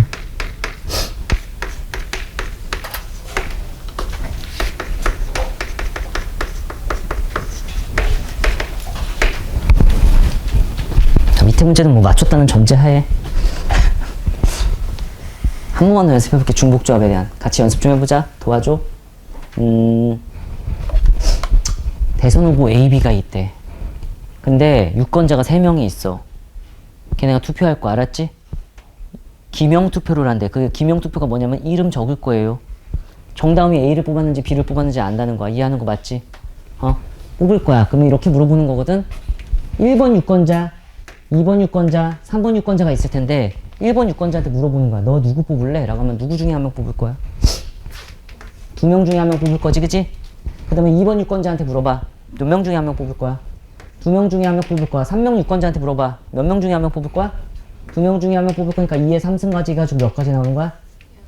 자, 밑에 문제는 뭐 맞췄다는 전제하에 한 번만 더 연습해볼게. 중복조합에 대한. 같이 연습 좀 해보자. 도와줘. 대선 후보 A, B가 있대. 근데 유권자가 3명이 있어. 걔네가 투표할 거 알았지? 기명투표를 한대. 그 기명투표가 뭐냐면 이름 적을 거예요. 정다음이 A를 뽑았는지 B를 뽑았는지 안다는 거야. 이해하는 거 맞지? 뽑을 거야. 그러면 이렇게 물어보는 거거든. 1번 유권자, 2번 유권자, 3번 유권자가 있을 텐데 1번 유권자한테 물어보는 거야. 너 누구 뽑을래? 라고 하면 누구 중에 한 명 뽑을 거야? 2명 중에 한 명 뽑을 거지, 그치? 그 다음에 2번 유권자한테 물어봐. 몇 명 중에 한 명 뽑을 거야? 2명 중에 한 명 뽑을 거야. 3명 유권자한테 물어봐. 몇 명 중에 한 명 뽑을 거야? 2명 중에 한 명 뽑을 거니까 2에 3승까지 해가지고 몇 가지 나오는 거야?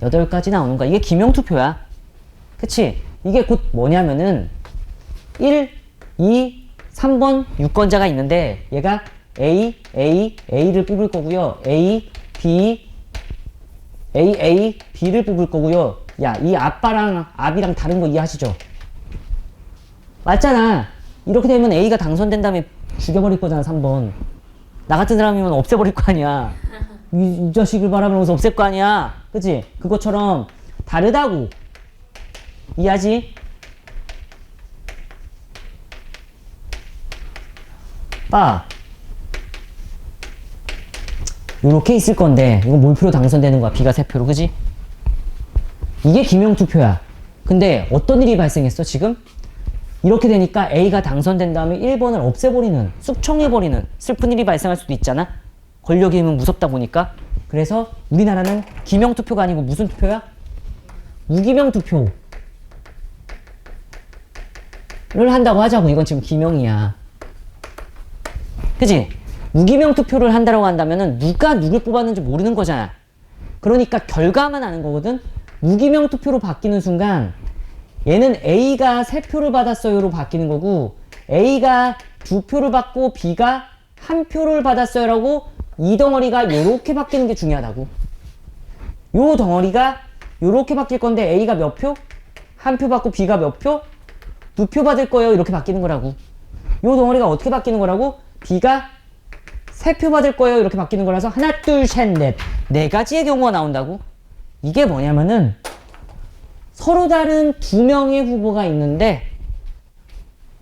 8가지 나오는 거야. 이게 기명투표야. 그치? 이게 곧 뭐냐면은 1, 2, 3번 유권자가 있는데 얘가 A를 뽑을 거고요. A, B를 뽑을 거고요. 야, 이 아빠랑 압이랑 다른 거 이해하시죠? 맞잖아. 이렇게 되면 A가 당선된 다음에 죽여버릴 거잖아, 3번. 나 같은 사람이면 없애버릴 거 아니야. 이 자식을 바라보면서 없앨 거 아니야. 그치? 그것처럼 다르다고. 이해하지? 빠. 요렇게 있을 건데, 이거 몰표로 당선되는 거야. B가 3표로, 그지? 이게 기명투표야. 근데 어떤 일이 발생했어, 지금? 이렇게 되니까 A가 당선된 다음에 1번을 없애버리는, 숙청해버리는 슬픈 일이 발생할 수도 있잖아? 권력의 힘은 무섭다 보니까. 그래서 우리나라는 기명투표가 아니고 무슨 투표야? 무기명투표를 한다고 하자고. 이건 지금 기명이야. 그치? 무기명투표를 한다고 한다면은 누가 누굴 뽑았는지 모르는 거잖아. 그러니까 결과만 아는 거거든? 무기명투표로 바뀌는 순간 얘는 A가 3표를 받았어요로 바뀌는 거고, A가 2표를 받고 B가 1표를 받았어요 라고 이 덩어리가 요렇게 바뀌는 게 중요하다고. 요 덩어리가 요렇게 바뀔 건데 A가 몇 표? 1표 받고 B가 몇 표? 2표 받을 거예요. 이렇게 바뀌는 거라고. 요 덩어리가 어떻게 바뀌는 거라고? B가 3표 받을 거예요. 이렇게 바뀌는 거라서 하나, 둘, 셋, 넷. 4가지의 경우가 나온다고. 이게 뭐냐면은 서로 다른 2명의 후보가 있는데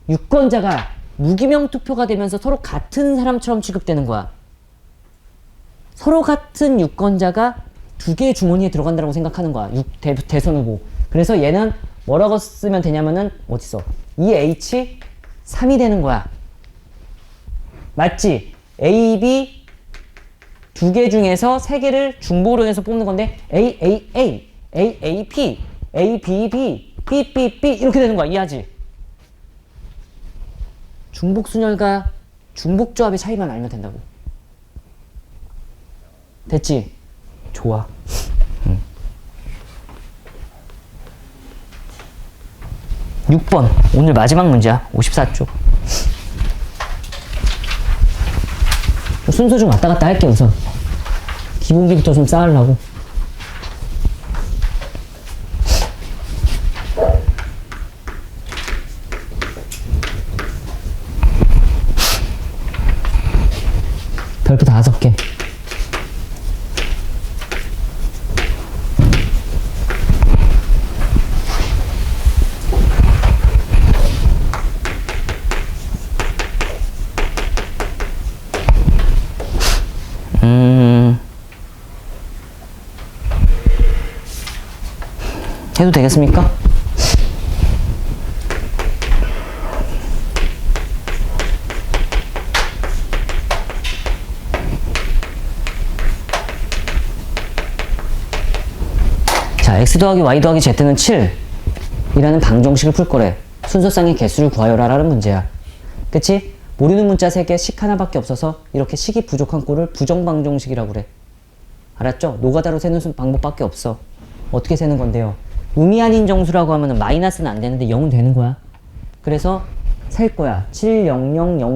유권자가 무기명 투표가 되면서 서로 같은 사람처럼 취급되는 거야. 서로 같은 유권자가 2개의 주머니에 들어간다고 생각하는 거야. 대선 후보. 그래서 얘는 뭐라고 쓰면 되냐면은 어딨어? 2H 3이 되는 거야. 맞지? A, B 두 개 중에서 세 개를 중복으로 해서 뽑는 건데 A, A, A, A, A, P, A, B, B, B, B, B 이렇게 되는 거야. 이해하지? 중복 순열과 중복 조합의 차이만 알면 된다고. 됐지? 좋아. 6번 오늘 마지막 문제야. 54쪽. 순서 좀 왔다 갔다 할게 우선. 기본기부터 좀 쌓으려고. 별표 5개. 해도 되겠습니까? 자, x 더하기 y 더하기 z는 7이라는 방정식을 풀 거래. 순서상의 개수를 구하여라 라는 문제야. 그치? 모르는 문자 3개, 식 하나밖에 없어서 이렇게 식이 부족한 꼴을 부정방정식이라고 그래. 알았죠? 노가다로 세는 방법밖에 없어. 어떻게 세는 건데요? 의미 아닌 정수라고 하면 마이너스는 안 되는데 0은 되는 거야. 그래서 셀 거야. 700,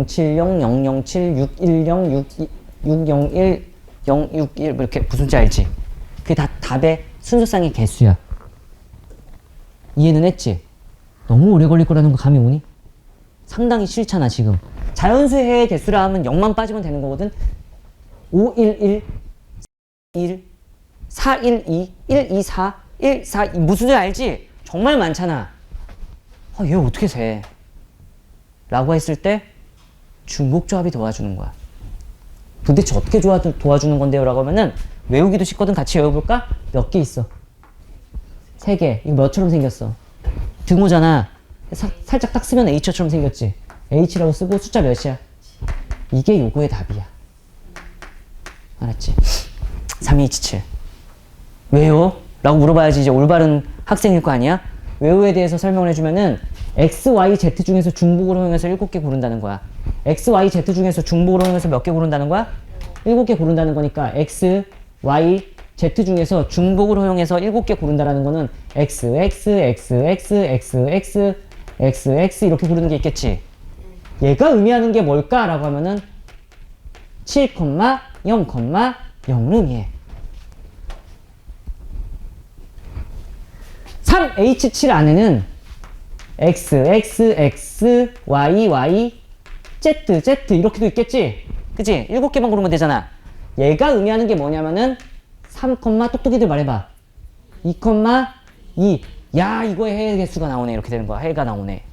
070, 007, 610, 601, 061 뭐 이렇게 무슨지 알지? 그게 다 답의 순서상의 개수야. 이해는 했지? 너무 오래 걸릴 거라는 거 감이 오니? 상당히 싫잖아 지금. 자연수의 개수라 하면 0만 빠지면 되는 거거든. 511, 1, 412, 124, 1, 4, 무슨 줄 알지? 정말 많잖아. 얘 어떻게 세? 라고 했을 때 중복조합이 도와주는 거야. 도대체 어떻게 도와주는 건데요? 라고 하면은 외우기도 쉽거든. 같이 외워볼까? 몇 개 있어? 3개. 이거 몇처럼 생겼어? 등호잖아. 살짝 딱 쓰면 H처럼 생겼지? H라고 쓰고 숫자 몇이야? 이게 요거의 답이야. 알았지? 3227. 왜요? 라고 물어봐야지 이제 올바른 학생일 거 아니야? 외우에 대해서 설명을 해주면은 X, Y, Z 중에서 중복으로 허용해서 7개 고른다는 거야. X, Y, Z 중에서 중복으로 허용해서 몇 개 고른다는 거야? 7개 고른다는 거니까 X, Y, Z 중에서 중복으로 허용해서 7개 고른다라는 거는 X, X, X, X, X, X, X, X 이렇게 고르는 게 있겠지? 얘가 의미하는 게 뭘까? 라고 하면은 7, 0, 0을 의미해. 3H7 안에는 X, X, X, Y, Y, Z, Z 이렇게도 있겠지? 그치? 7개만 고르면 되잖아. 얘가 의미하는 게 뭐냐면은 3, 똑똑이들 말해봐. 2, 2. 야, 이거에 해의 개수가 나오네. 이렇게 되는 거야. 해가 나오네.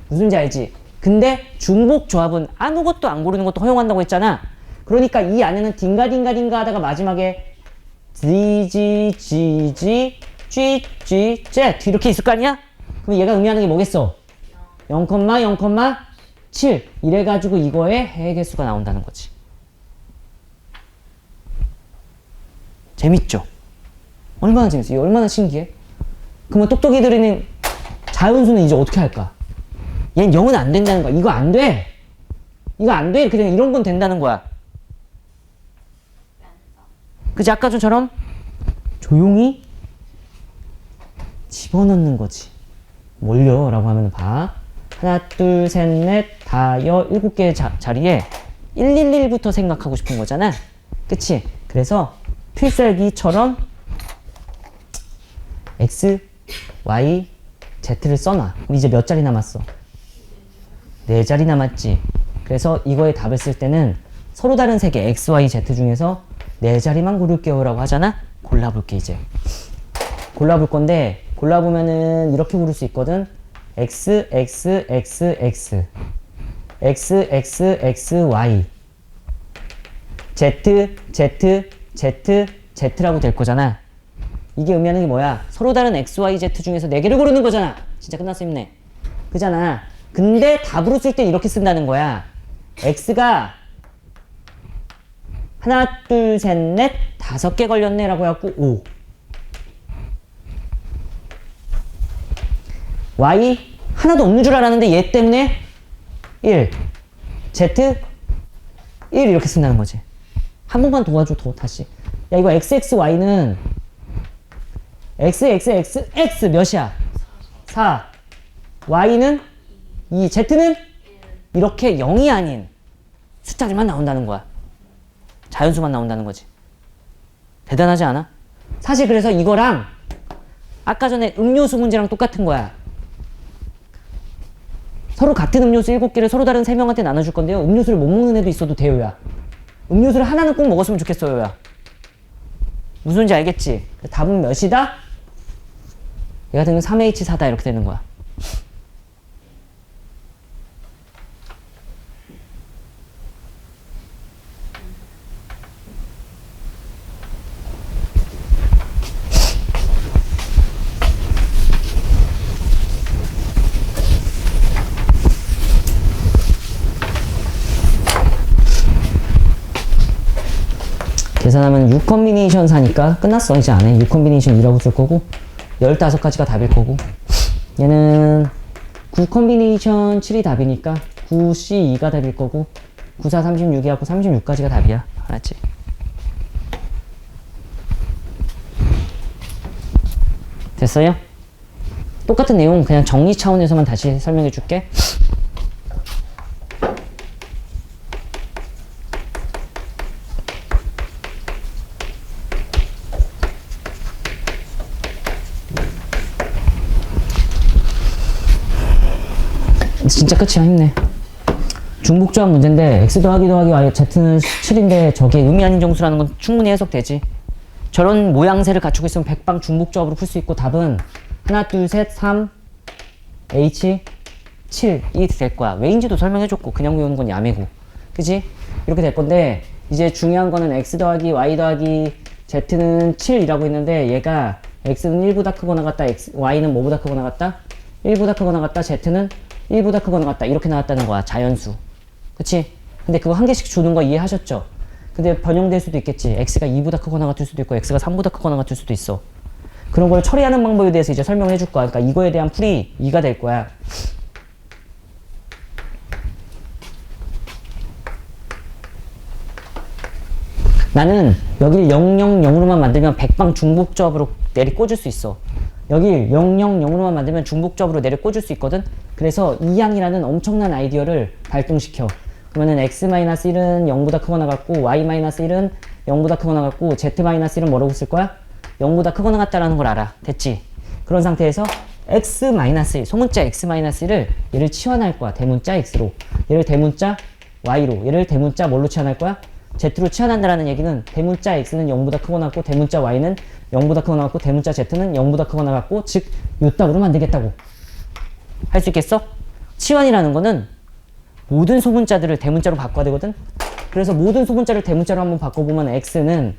무슨지 알지? 근데 중복 조합은 아무것도 안 고르는 것도 허용한다고 했잖아. 그러니까 이 안에는 딩가딩가딩가 하다가 마지막에 G, G, G, G, G, G, Z 이렇게 있을 거 아니야? 그럼 얘가 의미하는 게 뭐겠어? 0, 0, 7 이래가지고 이거에 해의 개수가 나온다는 거지. 재밌죠? 얼마나 재밌어? 이거 얼마나 신기해? 그러면 똑똑이들은 자연수는 이제 어떻게 할까? 얘는 0은 안 된다는 거야. 이거 안 돼! 이거 안 돼! 이렇게 되면 이런 건 된다는 거야. 그치? 아까 전처럼 조용히 집어넣는 거지. 뭘요? 라고 하면 봐. 하나, 둘, 셋, 넷, 다여, 7개의 자리에 111부터 생각하고 싶은 거잖아. 그치? 그래서 필살기처럼 X, Y, Z를 써놔. 그럼 이제 몇 자리 남았어? 4자리 남았지. 그래서 이거에 답을 쓸 때는 서로 다른 3개 X, Y, Z 중에서 4자리만 고를게요 라고 하잖아. 골라볼게 이제. 골라볼 건데 골라보면은 이렇게 고를 수 있거든. X, X, X, X X, X, X, Y Z, Z, Z, Z라고 될 거잖아. 이게 의미하는 게 뭐야? 서로 다른 X, Y, Z 중에서 4개를 고르는 거잖아. 진짜 끝났어 힘내. 그잖아. 근데 답으로 쓸 때 이렇게 쓴다는 거야. X가 하나, 둘, 셋, 넷, 5개 걸렸네 라고 해갖고 5. Y 하나도 없는 줄 알았는데 얘 때문에 1. Z 1 이렇게 쓴다는 거지. 한 번만 도와줘, 다시. 야, 이거 XXY는 XXXX 몇이야? 4. Y는 2. Z는 이렇게 0이 아닌 숫자들만 나온다는 거야. 자연수만 나온다는 거지. 대단하지 않아? 사실 그래서 이거랑 아까 전에 음료수 문제랑 똑같은 거야. 서로 같은 음료수 7개를 서로 다른 3명한테 나눠줄 건데요. 음료수를 못 먹는 애도 있어도 돼요야. 음료수를 하나는 꼭 먹었으면 좋겠어요야. 무슨 소리인지 알겠지? 답은 몇이다? 얘 같은 경우는 3H4다 이렇게 되는 거야. 계산하면 6컴비네이션 사니까 끝났어. 이제 안 해. 6컴비네이션 2라고 쓸 거고 15가지가 답일 거고 얘는 9컴비네이션 7이 답이니까 9C2가 답일 거고 94, 36이 하고 36까지가 답이야. 알았지? 됐어요? 똑같은 내용 그냥 정리 차원에서만 다시 설명해 줄게. 진짜 끝이야. 힘내. 중복조합 문제인데 x 더하기 y z는 17인데 저게 의미 아닌 정수라는 건 충분히 해석되지. 저런 모양새를 갖추고 있으면 백방 중복조합으로 풀 수 있고 답은 하나, 둘, 셋, 3, h, 7이 될 거야. 왜인지도 설명해줬고 그냥 외우는 건 야매고. 그지? 이렇게 될 건데 이제 중요한 거는 x 더하기 y 더하기 z는 7이라고 했는데 얘가 x는 1보다 크거나 같다, y는 뭐보다 크거나 같다? 1보다 크거나 같다, z는 1보다 크거나 같다 이렇게 나왔다는 거야. 자연수. 그치? 근데 그거 한 개씩 주는 거 이해하셨죠? 근데 변형될 수도 있겠지. x가 2보다 크거나 같을 수도 있고 x가 3보다 크거나 같을 수도 있어. 그런 걸 처리하는 방법에 대해서 이제 설명해 줄 거야. 그러니까 이거에 대한 풀이 2가 될 거야. 나는 여기를 0, 0, 0으로만 만들면 백방 중복조합으로 내리 꽂을 수 있어. 여길 0, 0, 0으로만 만들면 중복조합으로 내려 꽂을 수 있거든. 그래서 이항이라는 엄청난 아이디어를 발동시켜. 그러면은 x-1은 0보다 크거나 같고 y-1은 0보다 크거나 같고 z-1은 뭐라고 쓸 거야? 0보다 크거나 같다라는 걸 알아. 됐지? 그런 상태에서 x-1, 소문자 x-1을 얘를 치환할 거야. 대문자 x로. 얘를 대문자 y로. 얘를 대문자 뭘로 치환할 거야? z로 치환한다라는 얘기는 대문자 x는 0보다 크거나 같고 대문자 y는 0보다 크거나 같고 대문자 z는 0보다 크거나 같고 즉 요따구로 만들겠다고. 할 수 있겠어? 치환이라는 거는 모든 소문자들을 대문자로 바꿔야 되거든. 그래서 모든 소문자를 대문자로 한번 바꿔보면 x는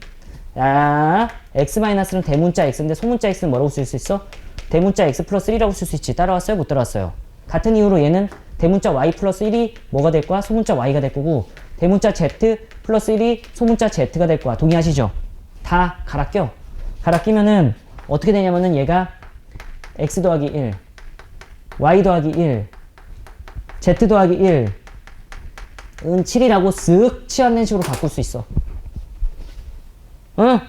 x-는 대문자 x인데 소문자 x는 뭐라고 쓸 수 있어? 대문자 x 플러스 1이라고 쓸 수 있지. 따라왔어요? 못 따라왔어요? 같은 이유로 얘는 대문자 y 플러스 1이 뭐가 될 거야? 소문자 y가 될 거고 대문자 z 플러스 1이 소문자 z가 될 거야. 동의하시죠? 다 갈아 껴. 갈아 끼면은 어떻게 되냐면은 얘가 x 더하기 1 y 더하기 1 z 더하기 1은 7이라고 쓱 치환된 식으로 바꿀 수 있어. 응?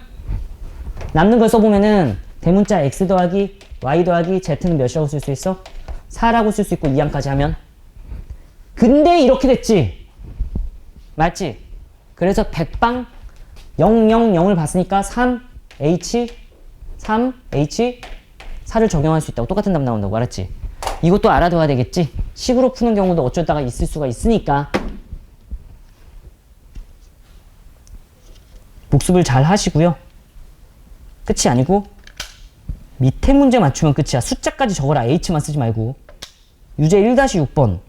남는 걸 써보면은 대문자 x 더하기 y 더하기 z는 몇이라고 쓸 수 있어? 4라고 쓸 수 있고 2항까지 하면. 근데 이렇게 됐지. 맞지? 그래서 백방 0, 0, 0을 봤으니까 3h 4를 적용할 수 있다고. 똑같은 답 나온다고. 알았지? 이것도 알아둬야 되겠지? 식으로 푸는 경우도 어쩌다가 있을 수가 있으니까 복습을 잘 하시고요. 끝이 아니고 밑에 문제 맞추면 끝이야. 숫자까지 적어라. H만 쓰지 말고. 유제 1-6번